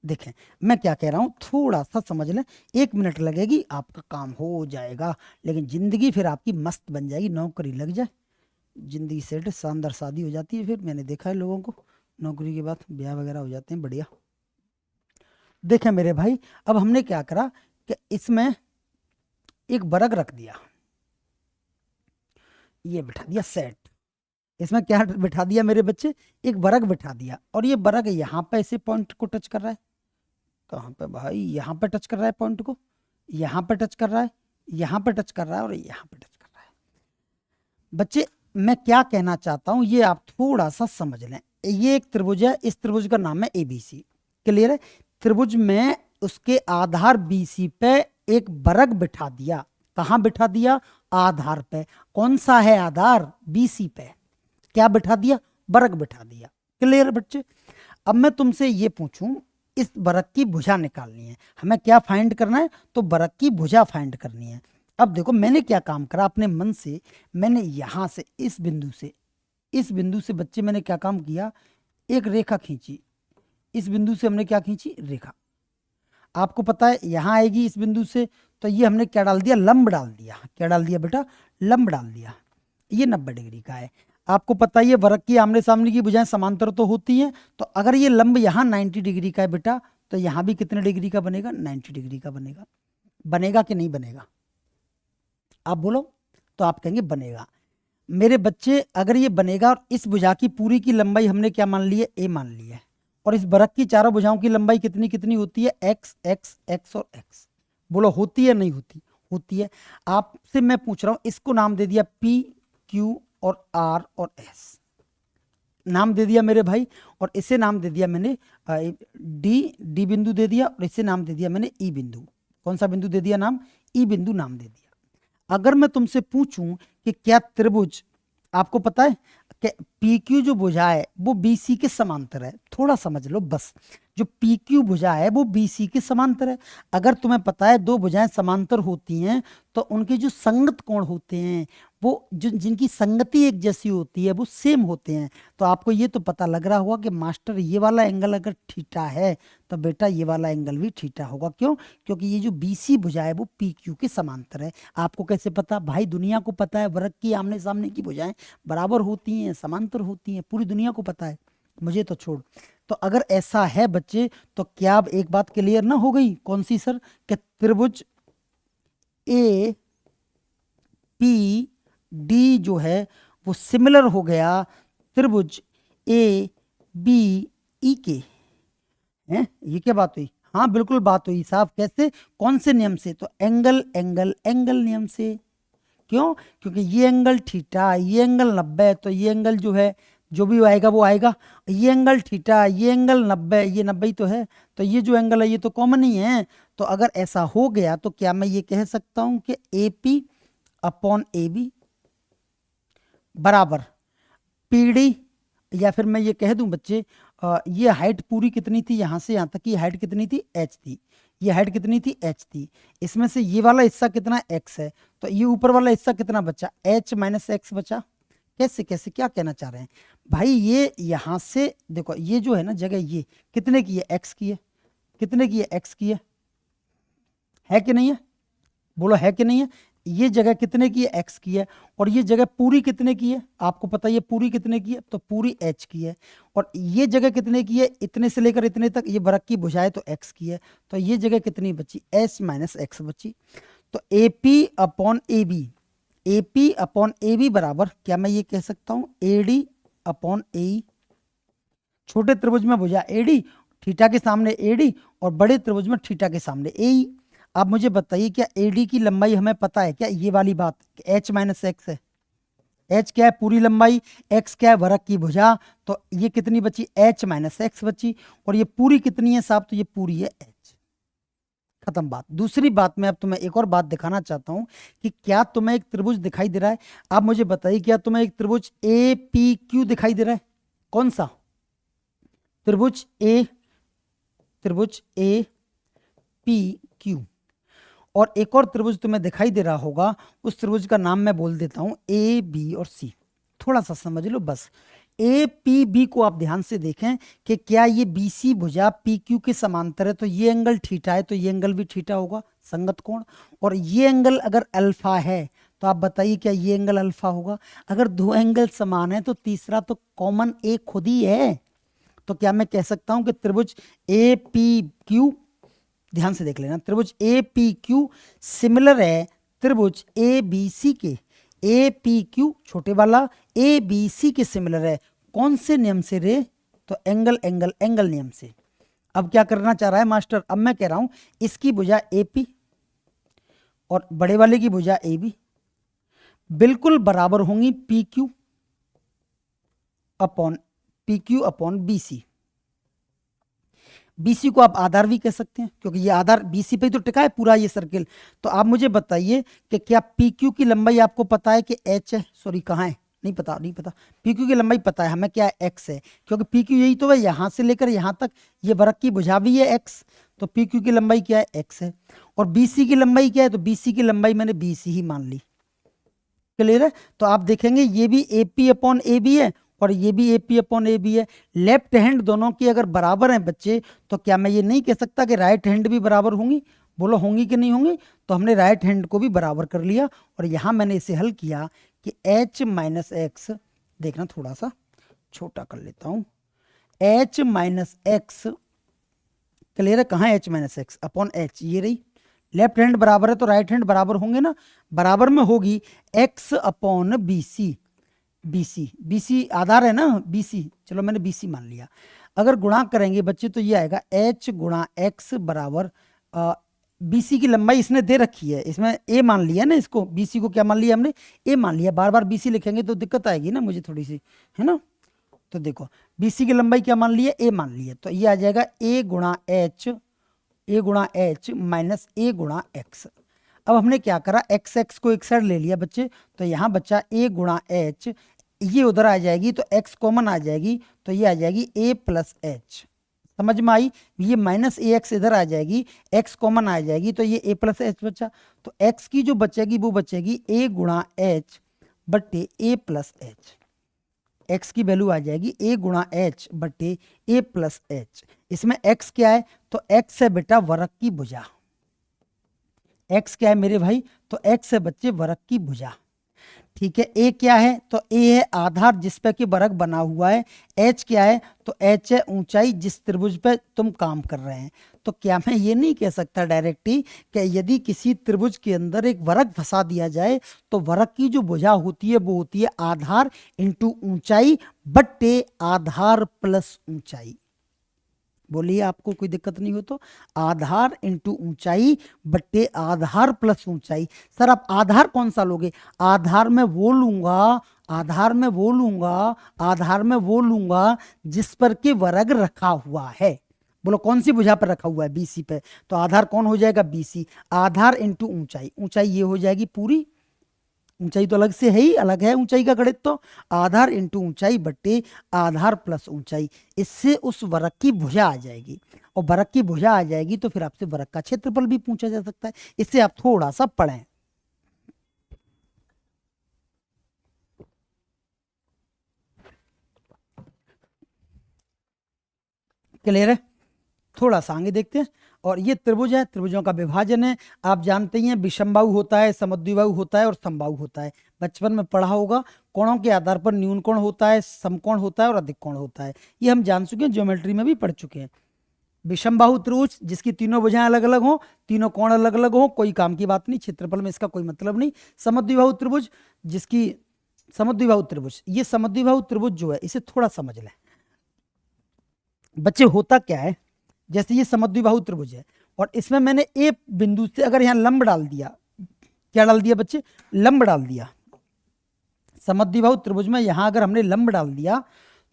देखें मैं क्या कह रहा हूँ, थोड़ा सा समझ लें, 1 मिनट लगेगी, आपका काम हो जाएगा, लेकिन जिंदगी फिर आपकी मस्त बन जाएगी, नौकरी लग जाए, जिंदगी सेट, शानदार शादी हो जाती है। फिर मैंने देखा है लोगों को नौकरी के बाद ब्याह वगैरह हो जाते हैं, बढ़िया। देखें मेरे भाई, अब हमने क्या करा कि इसमें एक बरग रख दिया, ये बिठा दिया सेट। इसमें क्या बिठा दिया मेरे बच्चे, एक बरग बिठा दिया, और ये बरग यहाँ पे ऐसे पॉइंट को टच कर रहा है। कहाँ पे भाई, यहाँ पे टच कर रहा है पॉइंट को, यहाँ पे टच कर रहा है, यहाँ पे टच कर रहा है, और यहाँ पे टच कर रहा है। बच्चे मैं क्या कहना चाहता हूं, ये आप थोड़ा सा समझ लें। ये एक त्रिभुज है, इस त्रिभुज का नाम है एबीसी, क्लियर है। त्रिभुज में उसके आधार बीसी पे एक बरग बिठा दिया। कहां बिठा दिया, आधार पे। कौन सा है आधार, बीसी पे। क्या बिठा दिया, बरग बिठा दिया, क्लियर बच्चे। अब मैं तुमसे ये पूछूं, इस बरग की भुजा निकालनी है हमें, क्या फाइंड करना है, तो बरग की भुजा फाइंड करनी है। अब देखो मैंने क्या काम करा अपने मन से, मैंने यहां से इस बिंदु से, इस बिंदु से बच्चे मैंने क्या काम किया, एक रेखा खींची। इस बिंदु से हमने क्या खींची, रेखा। आपको पता है यहां आएगी इस बिंदु से, तो ये हमने क्या डाल दिया, लंब डाल दिया। क्या डाल दिया बेटा, लंब डाल दिया। ये 90 डिग्री का है। आपको पता है ये वर्ग की आमने सामने की भुजाएं समांतर तो होती हैं, तो अगर ये लंब यहाँ 90 डिग्री का है बेटा, तो यहाँ भी कितने डिग्री का बनेगा, 90 डिग्री का बनेगा। बनेगा कि नहीं बनेगा, आप बोलो। तो आप कहेंगे बनेगा। मेरे बच्चे अगर ये बनेगा, और इस भुजा की पूरी की लंबाई हमने क्या मान ली है, ए मान ली है, और इस बरक की चारों भुजाओं की लंबाई कितनी कितनी होती है, एक्स एक्स एक्स और एक्स। बोलो होती है नहीं होती, होती है। आपसे मैं पूछ रहा हूं, इसको नाम दे दिया पी क्यू और आर और एस, नाम दे दिया मेरे भाई। और इसे नाम दे दिया मैंने डी बिंदु दे दिया, और इसे नाम दे दिया मैंने ई बिंदु। कौन सा बिंदु दे दिया नाम, ई बिंदु नाम दे दिया। अगर मैं तुमसे पूछूं कि क्या त्रिभुज, आपको पता है कि पी क्यू जो भुजा है वो बी सी के समांतर है, थोड़ा समझ लो बस। जो पी क्यू भुजा है वो बी सी के समांतर है। अगर तुम्हें पता है दो भुजाएं समांतर होती हैं, तो उनके जो संगत कोण होते हैं, वो जो जिनकी संगति एक जैसी होती है, वो सेम होते हैं। तो आपको ये तो पता लग रहा होगा कि मास्टर ये वाला एंगल अगर थीटा है, तो बेटा ये वाला एंगल भी थीटा होगा। क्यों, क्योंकि ये जो बीसी भुजा है वो पी क्यू के समांतर है। आपको कैसे पता भाई, दुनिया को पता है वर्ग की आमने सामने की भुजाएं बराबर होती हैं, समांतर होती हैं, पूरी दुनिया को पता है, मुझे तो छोड़। तो अगर ऐसा है बच्चे, तो क्या अब एक बात क्लियर ना हो गई, कौन सी सर, कि त्रिभुज ए पी डी जो है वो सिमिलर हो गया त्रिभुज ए बी ई के। हैं, ये क्या बात हुई, हाँ बिल्कुल बात हुई साहब। कैसे, कौन से नियम से, तो एंगल एंगल एंगल नियम से। क्यों, क्योंकि ये एंगल थीटा, ये एंगल 90, तो ये एंगल जो है जो भी आएगा वो आएगा। ये एंगल थीटा, ये एंगल 90, ये 90 ही तो है, तो ये जो एंगल है ये तो कॉमन ही है। तो अगर ऐसा हो गया, तो क्या मैं ये कह सकता हूं कि A P upon A B बराबर पी डी, या फिर मैं ये कह दूं बच्चे, ये हाइट पूरी कितनी थी, यहां से यहां तक की हाइट कितनी थी, एच थी। ये हाइट कितनी थी, एच थी। इसमें से ये वाला हिस्सा कितना, एक्स है, तो ये ऊपर वाला हिस्सा कितना बचा, एच माइनस एक्स बचा। कैसे कैसे, क्या कहना चाह रहे हैं भाई, ये यहां से देखो, ये जो है ना जगह, ये कितने की है, एक्स की है, कितने की है, एक्स की है कि नहीं है, बोलो है कि नहीं है। ये जगह कितने की है, एक्स की है, और ये जगह पूरी कितने की है, आपको पता है ये पूरी कितने की है, तो पूरी एच की है। और ये जगह कितने की है, इतने से लेकर इतने तक, ये बरक की भुजाएं तो एक्स की है, तो ये जगह कितनी बची, एच माइनस एक्स बची। तो A P upon A B, A P upon A B बराबर, क्या मैं ये कह सकता हूं, ए डी अपॉन ए। छोटे त्रिभुज में भुजा ए डी, थीटा के सामने ए डी, और बड़े त्रिभुज में थीटा के सामने ए ई। आप मुझे बताइए, क्या ए डी की लंबाई हमें पता है क्या, ये वाली बात, एच माइनस एक्स है। एच क्या है, पूरी लंबाई, एक्स क्या है, वर्ग की भुजा, तो ये कितनी बची, एच माइनस एक्स बची। और ये पूरी कितनी है साहब, तो ये पूरी है एच। खत्म बात। दूसरी बात में अब तुम्हें एक और बात दिखाना चाहता हूं कि क्या तुम्हें एक त्रिभुज दिखाई दे रहा है, आप मुझे बताइए, क्या तुम्हें एक त्रिभुज ए पी क्यू दिखाई दे रहा है, कौन सा त्रिभुज ए, त्रिभुज ए पी क्यू। और एक और त्रिभुज तुम्हें दिखाई दे रहा होगा, उस त्रिभुज का नाम मैं बोल देता हूं ए बी और सी। थोड़ा सा समझ लो बस, ए पी बी को आप ध्यान से देखें कि क्या ये बी सी भुजा पी क्यू के समांतर है, तो ये एंगल थीटा है, तो ये एंगल भी थीटा होगा, संगत कोण। और ये एंगल अगर अल्फा है तो आप बताइए क्या ये एंगल अल्फा होगा। अगर दो एंगल समान है तो तीसरा तो कॉमन ए खुद ही है। तो क्या मैं कह सकता हूं कि त्रिभुज ए पी क्यू, ध्यान से देख लेना, त्रिभुज ए पी क्यू सिमिलर है त्रिभुज ए बी सी के। ए पी क्यू छोटे वाला ए बी सी के सिमिलर है, कौन से नियम से रे, तो एंगल एंगल एंगल नियम से। अब क्या करना चाह रहा है मास्टर, अब मैं कह रहा हूं इसकी भुजा ए पी और बड़े वाले की भुजा ए बी बिल्कुल बराबर होंगी P Q upon B C. BC को आप आधार भी कह सकते हैं क्योंकि ये आधार बीसी पे ही तो टिका है पूरा ये सर्किल। तो आप मुझे बताइए कि क्या पी क्यू की लंबाई आपको पता है कि एच है, सॉरी कहाँ है, नहीं पता। पी क्यू की लंबाई पता है हमें, क्या है, एक्स है, क्योंकि पी क्यू यही तो है, यहां से लेकर यहां तक ये वृत्त की भुजा भी है एक्स, तो पी क्यू की लंबाई क्या है, एक्स है। और बीसी की लंबाई क्या है, तो बीसी की लंबाई मैंने बीसी ही मान ली। क्लियर है। तो आप देखेंगे ये भी A P upon A B है और ये भी A P upon A B है। लेफ्ट हैंड दोनों की अगर बराबर हैं बच्चे, तो क्या मैं ये नहीं कह सकता कि राइट हैंड भी बराबर होंगी, बोलो होंगी कि नहीं होंगी। तो हमने राइट हैंड को भी बराबर कर लिया और यहां मैंने इसे हल किया कि h माइनस एक्स, देखना थोड़ा सा छोटा कर लेता हूं, h माइनस एक्स, क्लियर है, कहाँ h minus x upon h, ये रही, लेफ्ट हैंड बराबर है तो राइट हैंड बराबर होंगे ना, बराबर में होगी x upon B C. BC आधार है ना बीसी, चलो मैंने बीसी मान लिया। अगर गुणा करेंगे बच्चे तो ये आएगा h गुणा x बराबर, बीसी की लंबाई इसने दे रखी है, इसमें a मान लिया ना, इसको बीसी को क्या मान लिया हमने, a मान लिया। बार बार बीसी लिखेंगे तो दिक्कत आएगी ना मुझे थोड़ी सी, है ना। तो देखो बीसी की लंबाई क्या मान लिया, a मान लिया, तो ये आ जाएगा a गुणा h माइनस a गुणा x। अब हमने क्या करा, एक्स एक्स को एक साइड ले लिया बच्चे, तो यहाँ बच्चा a गुणा h, ये उधर आ जाएगी तो x कॉमन आ जाएगी, तो ये आ जाएगी a प्लस एच, समझ में आई। ये माइनस ए एक्स इधर आ जाएगी, x कॉमन आ जाएगी, तो ये a प्लस एच बचा। तो x की जो बचेगी वो बचेगी a गुणा h बट्टे a प्लस एच। x की वैल्यू आ जाएगी a गुणा h बट्टे a प्लस एच। इसमें x क्या है, तो x है बेटा वरक की भुजा। x क्या है मेरे भाई, तो x है बच्चे वरक की भुजा, ठीक है। a क्या है, तो a है आधार जिस पे कि वरक बना हुआ है। h क्या है, तो h है ऊंचाई जिस त्रिभुज पे तुम काम कर रहे हैं। तो क्या मैं ये नहीं कह सकता डायरेक्टली कि यदि किसी त्रिभुज के अंदर एक वरक फंसा दिया जाए तो वरक की जो भुजा होती है वो होती है आधार इंटू ऊंचाई बट्टे आधार प्लस ऊंचाई। बोलिए आपको कोई दिक्कत नहीं हो तो, आधार इंटू ऊंचाई बट्टे आधार प्लस ऊंचाई। सर आप आधार कौन सा लोगे, आधार में वो लूंगा, आधार में वो लूंगा जिस पर के वर्ग रखा हुआ है। बोलो कौन सी भुजा पर रखा हुआ है, बीसी पे, तो आधार कौन हो जाएगा, बीसी। आधार इंटू ऊंचाई, ऊंचाई ये हो जाएगी पूरी, ऊंचाई तो अलग से है ही, अलग है ऊंचाई का गणित, तो आधार इंटू ऊंचाई बट्टे आधार प्लस ऊंचाई, इससे उस वरक की भुजा आ जाएगी। और वरक की भुजा आ जाएगी तो फिर आपसे वरक का क्षेत्रफल भी पूछा जा सकता है, इससे आप थोड़ा सा पढ़ें। क्लियर है, थोड़ा सा आगे देखते हैं। और ये त्रिभुज है, त्रिभुजों का विभाजन है। आप जानते ही हैं विषमबाहु होता है, समद्विबाहु होता है और समबाहु होता है, बचपन में पढ़ा होगा। कोणों के आधार पर न्यून कोण होता है, समकोण होता है और अधिक कोण होता है, ये हम जान चुके हैं, ज्योमेट्री में भी पढ़ चुके हैं। विषमबाहु त्रिभुज जिसकी तीनों भुजाएं अलग अलग हो, तीनों कोण अलग अलग हो, कोई काम की बात नहीं, क्षेत्रफल में इसका कोई मतलब नहीं। समद्विबाहु त्रिभुज जिसकी, समद्विबाहु त्रिभुज, ये समद्विबाहु त्रिभुज जो है इसे थोड़ा समझ लें बच्चे, होता क्या है, जैसे ये समद्विबाहु त्रिभुज है और इसमें मैंने ए बिंदु से अगर यहाँ लंब डाल दिया, क्या डाल दिया बच्चे, लंब डाल दिया। समद्विबाहु त्रिभुज में यहां अगर हमने लंब डाल दिया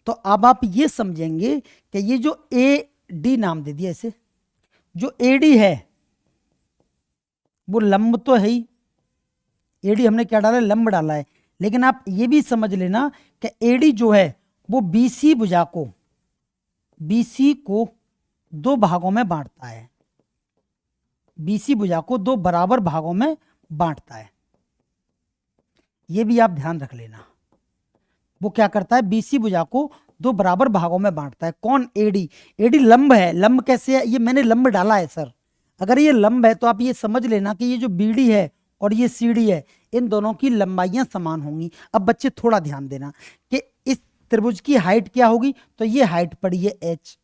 तो अब आप ये समझेंगे कि ये जो ए डी नाम दे दिया इसे, जो एडी है वो लंब तो है ही, एडी हमने क्या डाला है, लंब डाला है। लेकिन आप ये भी समझ लेना कि एडी जो है वो बीसी भुजा को, बीसी को दो भागों में बांटता है, बीसी भुजा को दो बराबर भागों में बांटता है, ये भी आप ध्यान रख लेना। वो क्या करता है, बीसी भुजा को दो बराबर भागों में बांटता है। कौन, एडी। एडी लंब है। लंब कैसे है, ये मैंने लंब डाला है सर। अगर ये लंब है तो आप ये समझ लेना कि ये जो बीडी है और ये सीडी है, इन दोनों की लंबाइयां समान होंगी। अब बच्चे थोड़ा ध्यान देना कि इस त्रिभुज की हाइट क्या होगी, तो ये हाइट पड़ी है एच,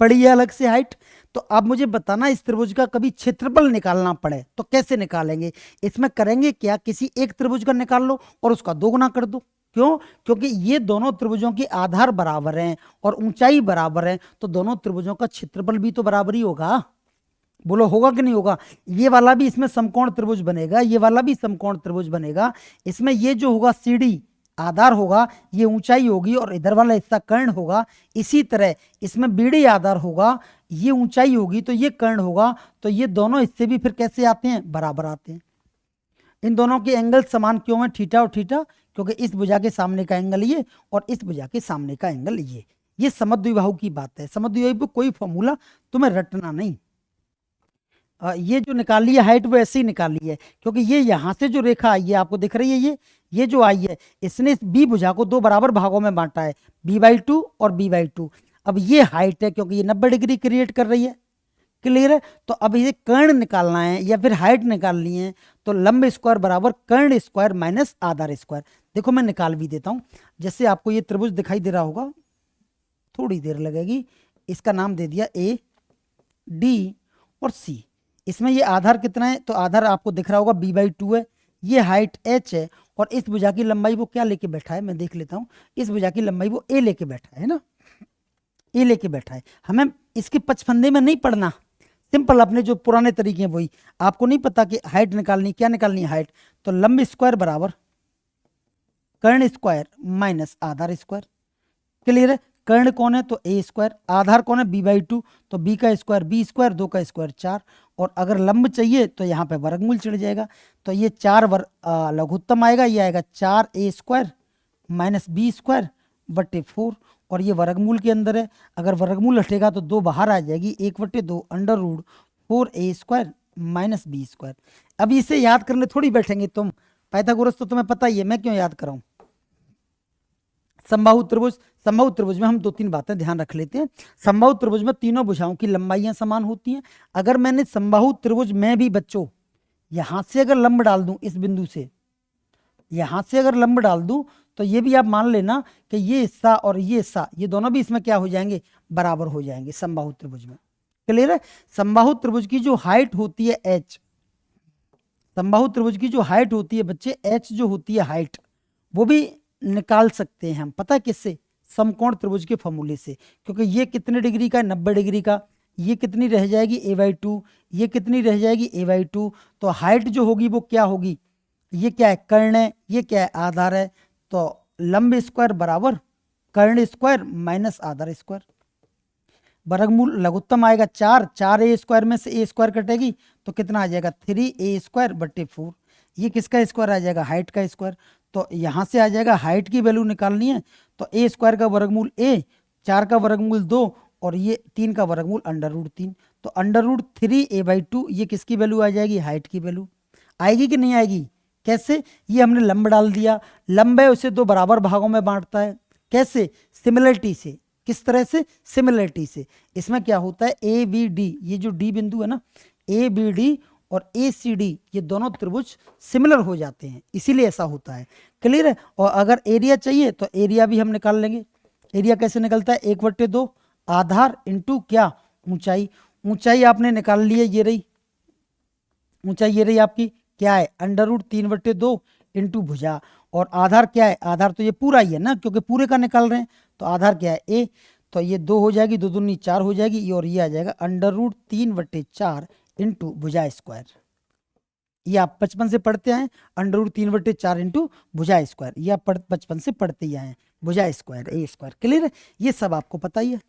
पड़ी है अलग से हाइट। तो अब मुझे बताना, इस त्रिभुज का कभी क्षेत्रफल निकालना पड़े तो कैसे निकालेंगे। इसमें करेंगे क्या, किसी एक त्रिभुज का निकाल लो और उसका 2 गुना कर दो। क्यों, क्योंकि ये दोनों त्रिभुजों के आधार बराबर हैं और ऊंचाई बराबर है, तो दोनों त्रिभुजों का क्षेत्रफल भी तो बराबर ही होगा। बोलो होगा कि नहीं होगा। ये वाला भी इसमें समकोण त्रिभुज बनेगा, ये वाला भी समकोण त्रिभुज बनेगा। इसमें ये जो होगा सीडी आधार होगा, ये ऊंचाई होगी, और इधर वाला हिस्सा कर्ण होगा। इसी तरह इसमें बीडी आधार होगा, ये ऊंचाई होगी तो ये कर्ण होगा। तो ये दोनों हिस्से भी फिर कैसे आते हैं, बराबर आते हैं। इन दोनों के एंगल समान क्यों है, थीटा और थीटा, क्योंकि इस भुजा के सामने का एंगल ये और इस भुजा के सामने का एंगल ये समद्विबाहु की बात है। समद्विबाहु पे कोई फॉर्मूला तुम्हें रटना नहीं। ये जो निकाली है हाइट वो ऐसे ही निकाली है, क्योंकि ये यहाँ से जो रेखा आई है आपको दिख रही है, ये जो आई है, इसने इस बी भुजा को दो बराबर भागों में बांटा है, b/2 और b/2। अब ये हाइट है क्योंकि ये 90 डिग्री क्रिएट कर रही है। क्लियर है। तो अब ये कर्ण निकालना है या फिर हाइट निकालनी है, तो लंब स्क्वायर बराबर कर्ण स्क्वायर माइनस आधार स्क्वायर। देखो मैं निकाल भी देता हूं। जैसे आपको ये त्रिभुज दिखाई दे रहा होगा, थोड़ी देर लगेगी। इसका नाम दे दिया ए, डी और सी। इसमें ये आधार कितना है, तो आधार आपको दिख रहा होगा b/2 है, ये हाइट h है, और इस भुजा की लंबाई वो क्या लेके बैठा है, मैं देख लेता हूँ। इस भुजा की लंबाई वो a लेके बैठा है ना, a लेके बैठा है। हमें इसके पचफंदे में नहीं पढ़ना, सिंपल अपने जो पुराने तरीके हैं वही। आपको नहीं पता कि हाइट निकालनी, क्या निकालनी है हाइट, तो लंब स्क्वायर बराबर कर्ण स्क्वायर माइनस आधार स्क्वायर। क्लियर है। कर्ण कौन है, तो ए स्क्वायर। आधार कौन है, b/2, तो b का स्क्वायर b स्क्वायर, 2 का स्क्वायर 4। और अगर लंब चाहिए तो यहाँ पे वर्गमूल चढ़ जाएगा, तो ये 4 लघुत्तम आएगा, ये आएगा 4a square minus b square बटे 4। और ये वर्गमूल के अंदर है, अगर वर्गमूल हटेगा तो 2 बाहर आ जाएगी, 1/2 under root 4a square minus b square. अब इसे याद करने थोड़ी बैठेंगे तुम, पाइथागोरस तो तुम्हें पता ही है, मैं क्यों याद कराऊं। समबाहु त्रिभुज, समबाहु त्रिभुज में हम 2-3 बातें ध्यान रख लेते हैं। समबाहु त्रिभुज में तीनों भुजाओं की लंबाइयां समान होती हैं। अगर मैंने समबाहु त्रिभुज में भी बच्चों यहां से अगर लंब डाल दूं, इस बिंदु से यहां से अगर लंब डाल दूं, तो ये भी आप मान लेना कि ये हिस्सा और ये हिस्सा, ये दोनों भी इसमें क्या हो जाएंगे, बराबर हो जाएंगे समबाहु त्रिभुज में। क्लियर है। समबाहु त्रिभुज की जो हाइट होती है h, समबाहु त्रिभुज की जो हाइट होती है बच्चे, h जो होती है हाइट, वो भी निकाल सकते हैं हम, पता है किससे, समकोण त्रिभुज के फॉर्मूले से। क्योंकि ये कितने डिग्री का है, 90 डिग्री का। ये कितनी रह जाएगी, a/2, ये कितनी रह जाएगी, a/2। तो हाइट जो होगी वो क्या होगी, ये क्या है, कर्ण है, ये क्या है, आधार है। तो लंब स्क्वायर बराबर कर्ण स्क्वायर माइनस आधार स्क्वायर। वर्गमूल लघुत्तम आएगा 4, 4a स्क्वायर में से a स्क्वायर कटेगी तो कितना आ जाएगा, 3a स्क्वायर बटे 4। ये किसका स्क्वायर आ जाएगा, हाइट का स्क्वायर। तो यहाँ से आ जाएगा, हाइट की वैल्यू निकालनी है तो a स्क्वायर का वर्गमूल a, 4 का वर्गमूल 2, और ये 3 का वर्गमूल अंडर रूट 3। तो अंडर रूट 3a/2, ये किसकी वैल्यू आ जाएगी, हाइट की वैल्यू आएगी कि नहीं आएगी। कैसे, ये हमने लंब डाल दिया, लंब है उसे 2 बराबर भागों में बांटता है। कैसे, सिमिलरिटी से। किस तरह से, सिमिलरिटी से। इसमें क्या होता है, a b d, ये जो d बिंदु है ना, a b d और ACD, ये दोनों त्रिभुज सिमिलर हो जाते हैं, इसीलिए ऐसा होता है। क्लियर है। और अगर एरिया चाहिए तो एरिया भी हम निकाल लेंगे। एरिया कैसे निकलता है, 1/2 आधार इंटू क्या, ऊंचाई। ऊंचाई आपने निकाल ली है, ये रही ऊंचाई, ये रही आपकी, क्या है, अंडर रूट 3/2 इंटू भुजा। और आधार क्या है, आधार तो ये पूरा ही है ना, क्योंकि पूरे का निकाल रहे हैं। तो आधार क्या है, a, तो ये 2 हो जाएगी, 2 दूनी 4 हो जाएगी, और ये आ जाएगा अंडर रूट 3/4 इंटू भुजा स्क्वायर। ये आप बचपन से पढ़ते आए, अंडर रूट 3/4 इंटू भुजा स्क्वायर, ये आप बचपन से पढ़ते ही आए, भुजा स्क्वायर a स्क्वायर। क्लियर है। ये सब आपको पता ही है।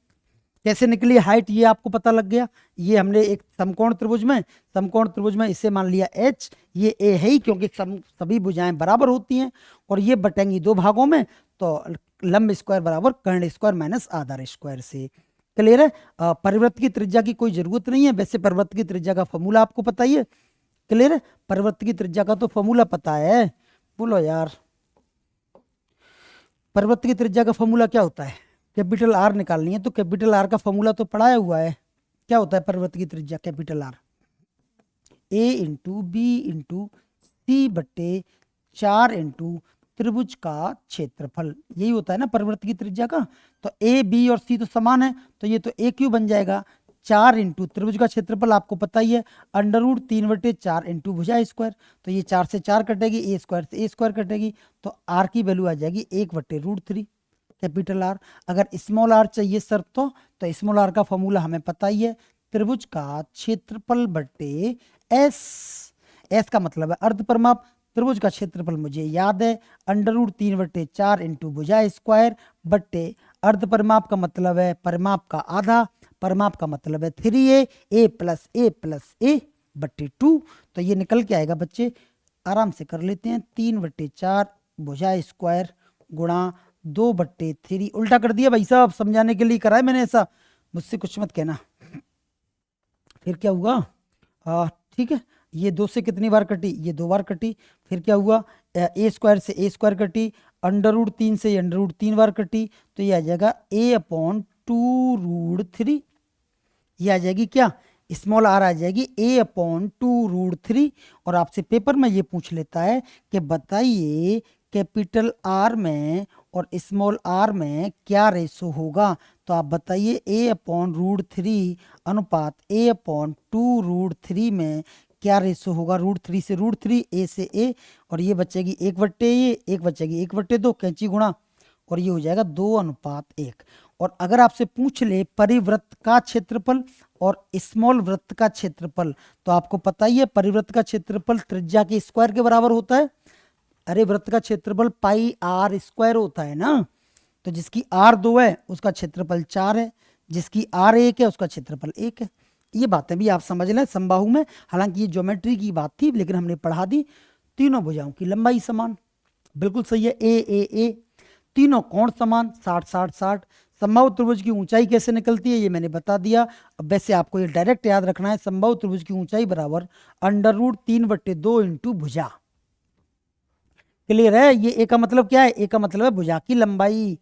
कैसे निकली हाइट, ये आपको पता लग गया। ये हमने एक समकोण त्रिभुज में इसे मान लिया h, ये a है ही क्योंकि सभी भुजाएं बराबर होती हैं, और ये बटेंगी 2 भागों में, तो लंब स्क्वायर बराबर कर्ण स्क्वायर माइनस आधार स्क्वायर से। क्लियर है। परिवृत्त की त्रिज्या की कोई जरूरत नहीं है, वैसे परिवृत्त की त्रिज्या का फॉर्मूला आपको पता ही है। क्लियर है। परिवृत्त की त्रिज्या का तो फॉर्मूला पता है, बोलो यार। परिवृत्त की त्रिज्या का फॉर्मूला क्या होता है? कैपिटल आर निकालनी है तो कैपिटल आर का फॉर्मूला तो पढ़ाया हुआ है। क्या होता है परिवृत्त की त्रिज्या? Capital R A into B into सी बट्टे 4 इंटू त्रिभुज का क्षेत्रफल, यही होता है ना परिवृत्त की त्रिज्या का। तो ए बी और सी तो समान है, तो ये तो ए क्यू बन जाएगा। 4 इंटू त्रिभुज का क्षेत्रफल आपको पता ही है, √3/4 इंटू भुजा स्क्वायर। तो ये 4 से 4 कटेगी, ए स्क्वायर से ए स्क्वायर कटेगी, तो आर की वैल्यू आ जाएगी 1/√3 कैपिटल आर। अगर स्मॉल आर चाहिए सर तो स्मॉल आर का फॉर्मूला हमें पता ही है, त्रिभुज का क्षेत्रफल बट्टे एस। एस का मतलब है अर्ध परिमाप, त्रिभुज का क्षेत्रफल मुझे याद है, √3/4 इंटू भुजा स्क्वायर बट्टे अर्ध परिमाप का मतलब है परिमाप का आधा, परिमाप का मतलब है 3a, a बट्टे 2। तो ये निकल के आएगा बच्चे, आराम से कर लेते हैं, 3/4 भुजा स्क्वायर गुणा 2/3। उल्टा कर दिया भाई साहब, समझाने के लिए कराया मैंने ऐसा, मुझसे कुछ मत कहना। फिर क्या हुआ? ठीक है, ये 2 से कितनी बार कटी? ये 2 बार कटी। फिर क्या हुआ? ए स्क्वायर से ए स्क्वायर कटी, √3 से √3 बार कटी, तो ये आ जाएगा a/2√3। ये आ जाएगी क्या? स्मॉल आर आ जाएगी a/2√3। और आपसे पेपर में ये पूछ लेता है कि बताइए कैपिटल आर में और स्मॉल आर में क्या रेशो होगा, तो आप बताइए a/√3 अनुपात a/2√3 में क्या रेशो होगा? √3 से √3, ए से ए, और ये बचेगी 1/ये, 1 बचेगी 1/2, कैंची गुणा, और ये हो जाएगा 2:1। और अगर आपसे पूछ ले परिवृत्त का क्षेत्रफल और स्मॉल वृत्त का क्षेत्रफल, तो आपको पता ही है परिवृत्त का क्षेत्रफल त्रिज्या के स्क्वायर के बराबर होता है। अरे वृत्त का क्षेत्रफल πr² होता है ना, तो जिसकी r 2 है उसका क्षेत्रफल 4 है, जिसकी r 1 है उसका क्षेत्रफल 1 है। ये बातें भी आप समझ लें समबाहु में, हालांकि ये ज्योमेट्री की बात थी लेकिन हमने पढ़ा दी। तीनों भुजाओं की लंबाई समान, बिल्कुल सही है, ए। तीनों कोण समान, 60-60-60। समबाहु त्रिभुज की ऊंचाई कैसे निकलती है ये मैंने बता दिया। अब वैसे आपको ये डायरेक्ट याद रखना है, समबाहु त्रिभुज की ऊंचाई बराबर √3/2 इंटू भुजा। क्लियर है? ये ए का मतलब क्या है? ए का मतलब है भुजा की लंबाई।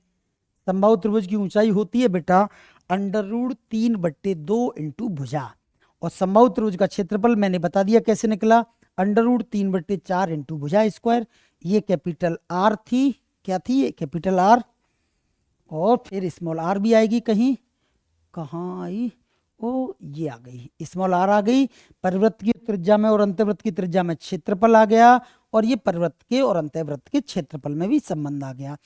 समबाहु त्रिभुज की ऊंचाई होती है बेटा √3/2 इंटू भुजा। और समबाहु त्रिभुज का क्षेत्रफल मैंने बता दिया कैसे निकला, √3/4 इंटू भुजा स्क्वायर। ये कैपिटल आर थी, क्या थी ये? Capital R. और फिर स्मॉल आर भी आएगी कहीं, कहाँ आई? ओ ये आ गई, स्मॉल आर आ गई। परिवृत्त की त्रिज्या में और अंतर्वृत्त की त्रिज्या में क्षेत्रफल आ गया, और ये परिवृत्त के और अंतर्वृत्त के क्षेत्रफल में भी संबंध आ गया।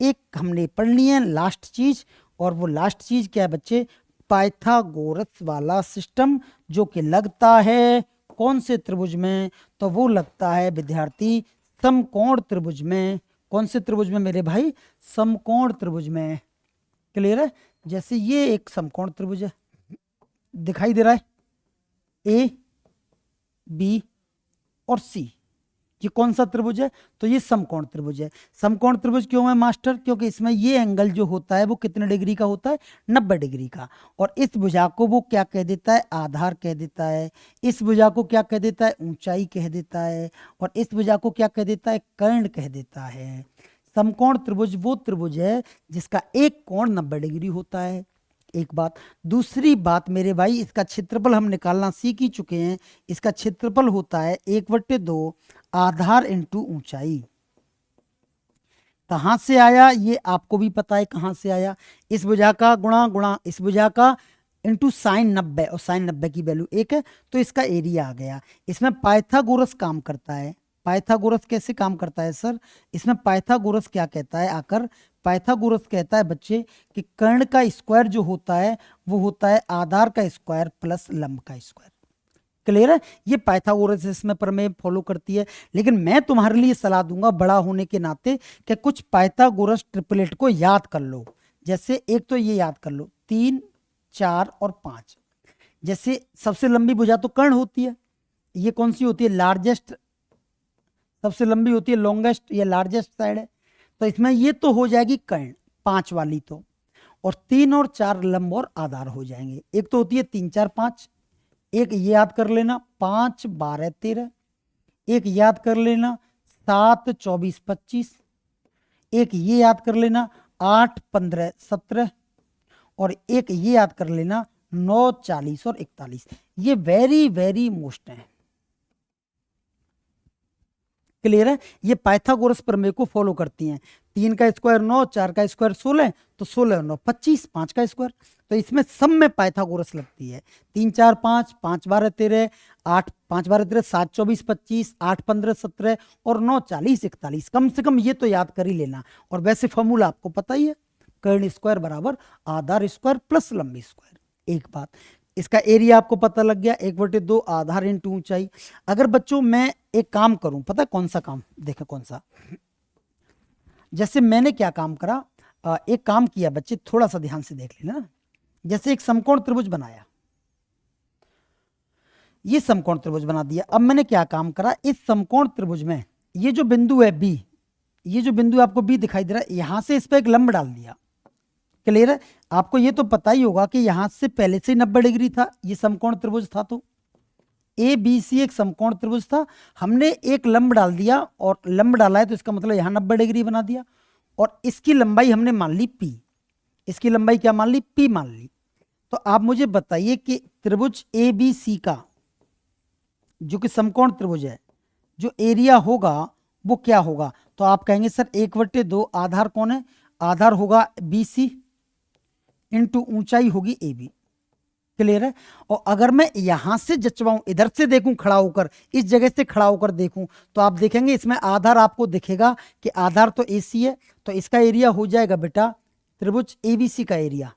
एक हमने पढ़ ली है लास्ट चीज, और वो लास्ट चीज क्या है बच्चे? पाइथागोरस वाला सिस्टम, जो कि लगता है कौन से त्रिभुज में? तो वो लगता है विद्यार्थी समकोण त्रिभुज में। कौन से त्रिभुज में मेरे भाई? समकोण त्रिभुज में। क्लियर है? जैसे ये एक समकोण त्रिभुज है, दिखाई दे रहा है, ए बी और सी, ये कौन सा त्रिभुज है? तो ये समकोण त्रिभुज है। समकोण त्रिभुज क्यों है मास्टर? क्योंकि इसमें ये एंगल जो होता है वो कितने डिग्री का होता है? 90 डिग्री का। और इस भुजा को वो क्या कह देता है? आधार कह देता है। इस भुजा को क्या कह देता है? ऊंचाई कह देता है। और इस भुजा को क्या कह देता है? कर्ण कह देता है। समकोण त्रिभुज वो त्रिभुज है जिसका एक कोण 90 डिग्री होता है। एक बात। दूसरी बात मेरे भाई, इसका क्षेत्रफल हम निकालना सीख ही चुके हैं। इसका क्षेत्रफल होता है 1/2 आधार इंटू ऊंचाई। कहां से आया ये आपको भी पता है, कहां से आया? इस भुजा का गुणा गुणा इस भुजा का इंटू साइन 90, और साइन 90 की वैल्यू 1 है, तो इसका एरिया आ गया। इसमें पाइथागोरस काम करता है। पाइथागोरस कैसे काम करता है सर? इसमें पाइथागोरस क्या कहता है आकर? पाइथागोरस कहता है बच्चे कि कर्ण का स्क्वायर जो होता है वो होता है आधार का स्क्वायर प्लस लंब का स्क्वायर। क्लियर है? ये पाइथागोरस इसमें प्रमेय फॉलो करती है। लेकिन मैं तुम्हारे लिए सलाह दूंगा बड़ा होने के नाते कि कुछ पाइथागोरस ट्रिपलेट को याद कर लो। जैसे एक तो ये याद कर लो, 3, 4 और 5। जैसे सबसे लंबी भुजा तो कर्ण होती है, ये कौन सी होती है? लार्जेस्ट, सबसे लंबी होती है लॉन्गेस्ट, ये लार्जेस्ट साइड है। तो इसमें ये तो हो जाएगी कर्ण 5 वाली तो, और 3 और 4 लंब और आधार हो जाएंगे। एक तो होती है 3, 4, 5, एक ये याद कर लेना 5, 12, 13, एक याद कर लेना 7, 24, 25, एक ये याद कर लेना 8, 15, 17, और एक ये याद कर लेना 9, 40 और 41। ये वेरी वेरी मोस्ट है। क्लियर है? ये पाइथागोरस प्रमेय को फॉलो करती हैं। 3 का स्क्वायर 9, 4 का स्क्वायर 16, तो 16 9 25, 5 का स्क्वायर, तो इसमें सब में पाइथागोरस लगती है। 3 4 5, 5 12 13, 8 5 12 13, 7 24 25, 8 15 17 और 9 40 41। कम से कम ये तो याद कर ही लेना। और वैसे फॉर्मूला आपको पता ही है, कर्ण स्क्वायर बराबर आधार स्क्वायर प्लस लंबी स्क्वायर। एक बात, इसका एरिया आपको पता लग गया, 1/2 आधार इंटू ऊंचाई। अगर बच्चों मैं एक काम करूं, पता है कौन सा काम? देखें कौन सा। जैसे मैंने क्या काम करा, एक काम किया बच्चे, थोड़ा सा ध्यान से देख लेना। जैसे एक समकोण त्रिभुज बनाया, ये समकोण त्रिभुज बना दिया। अब मैंने क्या काम करा, इस समकोण त्रिभुज में ये जो बिंदु है बी, ये जो बिंदु आपको बी दिखाई दे रहा है, यहां से इस पर एक लंब डाल दिया। क्लियर है? आपको ये तो पता ही होगा कि यहां से पहले से 90 डिग्री था, ये समकोण त्रिभुज था, तो ए बी सी एक समकोण त्रिभुज था। हमने एक लंब डाल दिया, और लंब डाला है तो इसका मतलब यहां 90 डिग्री बना दिया, और इसकी लंबाई हमने मान ली पी। इसकी लंबाई क्या मान ली? पी मान ली। तो आप मुझे बताइए कि त्रिभुज ए बी सी का जो कि समकोण त्रिभुज है, जो एरिया होगा वो क्या होगा? तो आप कहेंगे सर 1/2 आधार कौन है? आधार होगा बी सी इंटू ऊंचाई होगी ए बी। क्लियर है? और अगर मैं यहां से जचवाऊं, इधर से देखूं खड़ा होकर, इस जगह से खड़ा होकर देखूं, तो आप देखेंगे इसमें आधार आपको दिखेगा कि आधार तो ए सी है, तो इसका एरिया हो जाएगा बेटा त्रिभुज एबीसी का एरिया।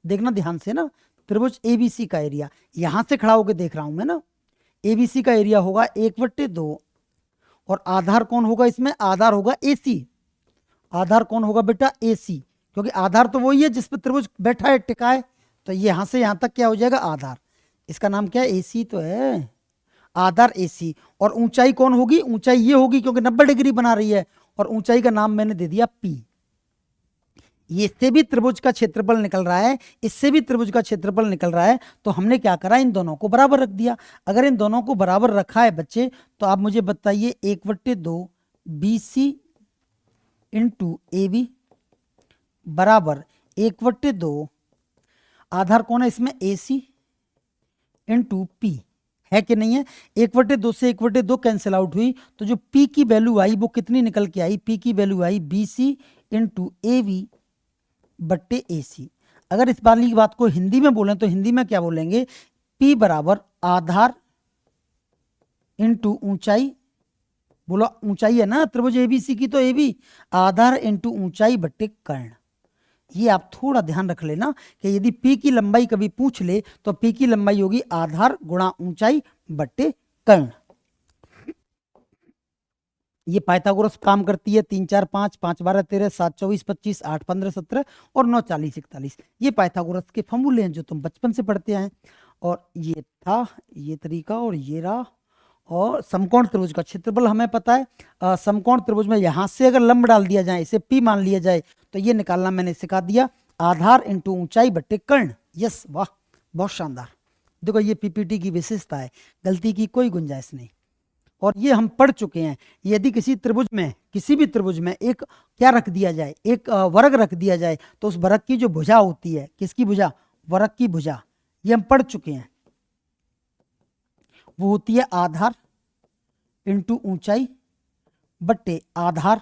देखना ध्यान से ना, त्रिभुज एबीसी का एरिया, यहां से खड़ा होकर देख रहा हूं मैं ना, एबीसी का एरिया होगा 1/2, और आधार कौन होगा इसमें? आधार होगा एसी। आधार कौन होगा बेटा? एसी, क्योंकि आधार तो वही है जिस पर त्रिभुज बैठा है, टिका है। तो यहां से यहां तक क्या हो जाएगा? आधार। इसका नाम क्या है? एसी तो है, आधार एसी। और ऊंचाई कौन होगी? ऊंचाई ये होगी, क्योंकि 90 डिग्री बना रही है, और ऊंचाई का नाम मैंने दे दिया पी। ये इससे भी त्रिभुज का क्षेत्रफल निकल रहा है, इससे भी त्रिभुज का क्षेत्रफल निकल रहा है, तो हमने क्या करा? इन दोनों को बराबर रख दिया। अगर इन दोनों को बराबर रखा है बच्चे, तो आप मुझे बताइए 1/2 B C into A B बराबर 1/2 आधार कौन है इसमें? ए सी इंटू पी, है कि नहीं है? 1/2 से 1/2 कैंसिल आउट हुई, तो जो पी की वैल्यू आई वो कितनी निकल के आई? पी की वैल्यू आई B C into A B बट्टे ए सी। अगर इस वाली बात को हिंदी में बोलें तो हिंदी में क्या बोलेंगे? पी बराबर आधार इंटू ऊंचाई। बोलो ऊंचाई है ना त्रिभुज एबीसी की, तो ए बी आधार इंटू ऊंचाई बट्टे कर्ण। ये आप थोड़ा ध्यान रख लेना कि यदि पी की लंबाई कभी पूछ ले तो पी की लंबाई होगी आधार गुणा ऊंचाई बट्टे कर्ण। ये पाइथागोरस काम करती है 3 4 5, 5 12 13, 7 24 25, 8 15 17 और 9 40 41। ये पाइथागोरस के फॉर्मूले हैं जो तुम बचपन से पढ़ते आए। और ये था ये तरीका, और ये रहा। और समकोण त्रिभुज का क्षेत्रफल हमें पता है। समकोण त्रिभुज में यहां से अगर लंब डाल दिया जाए, इसे पी मान लिया जाए, तो ये निकालना मैंने सिखा दिया, आधार इंटू ऊंचाई बट्टे कर्ण। यस, वाह, बहुत शानदार। देखो ये पीपीटी की विशेषता है, गलती की कोई गुंजाइश नहीं। और ये हम पढ़ चुके हैं। यदि किसी त्रिभुज में, किसी भी त्रिभुज में एक क्या रख दिया जाए, एक वर्ग रख दिया जाए, तो उस वर्ग की जो भुजा होती है, किसकी भुजा? वर्ग की भुजा, ये हम पढ़ चुके हैं, वो होती है आधार इंटू ऊंचाई बट्टे आधार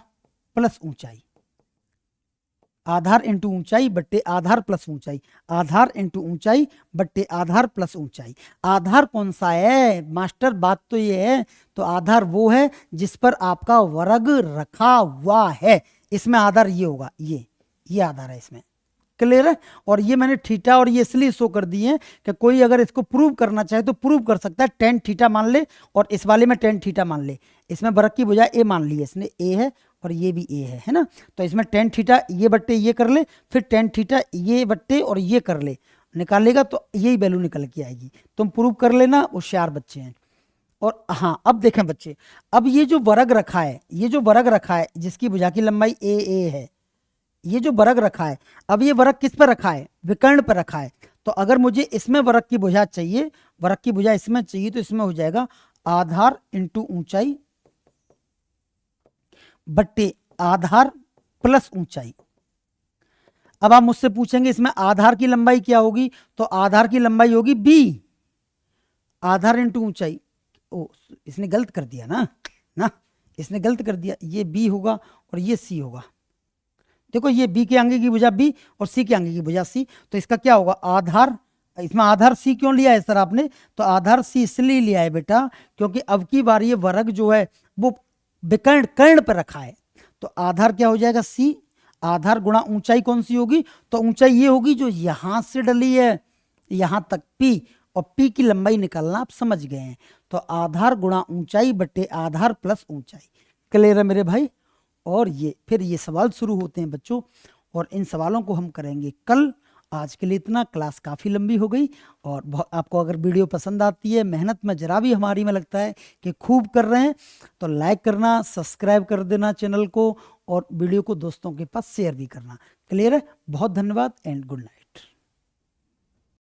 प्लस ऊंचाई। आधार इंटू ऊंचाई बट्टे आधार प्लस ऊंचाई, आधार इंटू ऊंचाई बट्टे आधार प्लस ऊंचाई। आधार कौन सा है मास्टर? बात तो ये है, तो आधार वो है जिस पर आपका वर्ग रखा हुआ है। इसमें आधार ये होगा, ये आधार है इसमें। क्लियर है? और ये मैंने थीटा और ये इसलिए शो कर दिए कि कोई अगर इसको प्रूव करना चाहे तो प्रूव कर सकता है। टेन थीटा मान ले, और इस वाले में टेन थीटा मान ले। इसमें वर्ग की भुजा ए मान ली है इसने, ए है और ये भी ए है ना? तो इसमें टेन थीटा ये बट्टे ये कर ले, फिर टेन थीटा ये बट्टे और ये कर ले, निकालेगा तो यही वैल्यू निकल के आएगी। तुम प्रूव कर लेना, होशियार बच्चे हैं। और हाँ, अब देखें बच्चे, अब ये जो वर्ग रखा है, ये जो वर्ग रखा है जिसकी भुजा की लंबाई ए है, ये जो वर्ग रखा है, अब ये वर्ग किस पर रखा है? विकर्ण पर रखा है। तो अगर मुझे इसमें वर्ग की भुजा चाहिए, वर्ग की भुजा इसमें चाहिए, तो इसमें हो जाएगा आधार इंटू ऊंचाई बट्टे आधार प्लस ऊंचाई। अब आप मुझसे पूछेंगे इसमें आधार की लंबाई क्या होगी, तो आधार की लंबाई होगी बी, आधार इंटू ऊंचाई। ओ, इसने गलत कर दिया ना, इसने गलत कर दिया, ये बी होगा और ये सी होगा। देखो ये बी के आगे की भुजा बी और सी के आगे की भुजा सी, तो इसका क्या होगा आधार, इसमें आधार सी क्यों लिया है सर आपने, तो आधार सी इसलिए लिया है बेटा क्योंकि अब की बार ये वर्ग जो है वो विकर्ण कर्ण पर रखा है, तो आधार क्या हो जाएगा सी, आधार गुणा ऊंचाई कौन सी होगी, तो ऊंचाई ये होगी जो यहां से डली है यहां तक पी, और पी की लंबाई निकालना आप समझ गए हैं, तो आधार गुणा ऊंचाई बटे आधार प्लस ऊंचाई। क्लियर है मेरे भाई। और ये फिर ये सवाल शुरू होते हैं बच्चों, और इन सवालों को हम करेंगे कल। आज के लिए इतना, क्लास काफ़ी लंबी हो गई, और आपको अगर वीडियो पसंद आती है, मेहनत में जरा भी हमारी में लगता है कि खूब कर रहे हैं, तो लाइक करना, सब्सक्राइब कर देना चैनल को, और वीडियो को दोस्तों के पास शेयर भी करना। क्लियर है। बहुत धन्यवाद एंड गुड नाइट।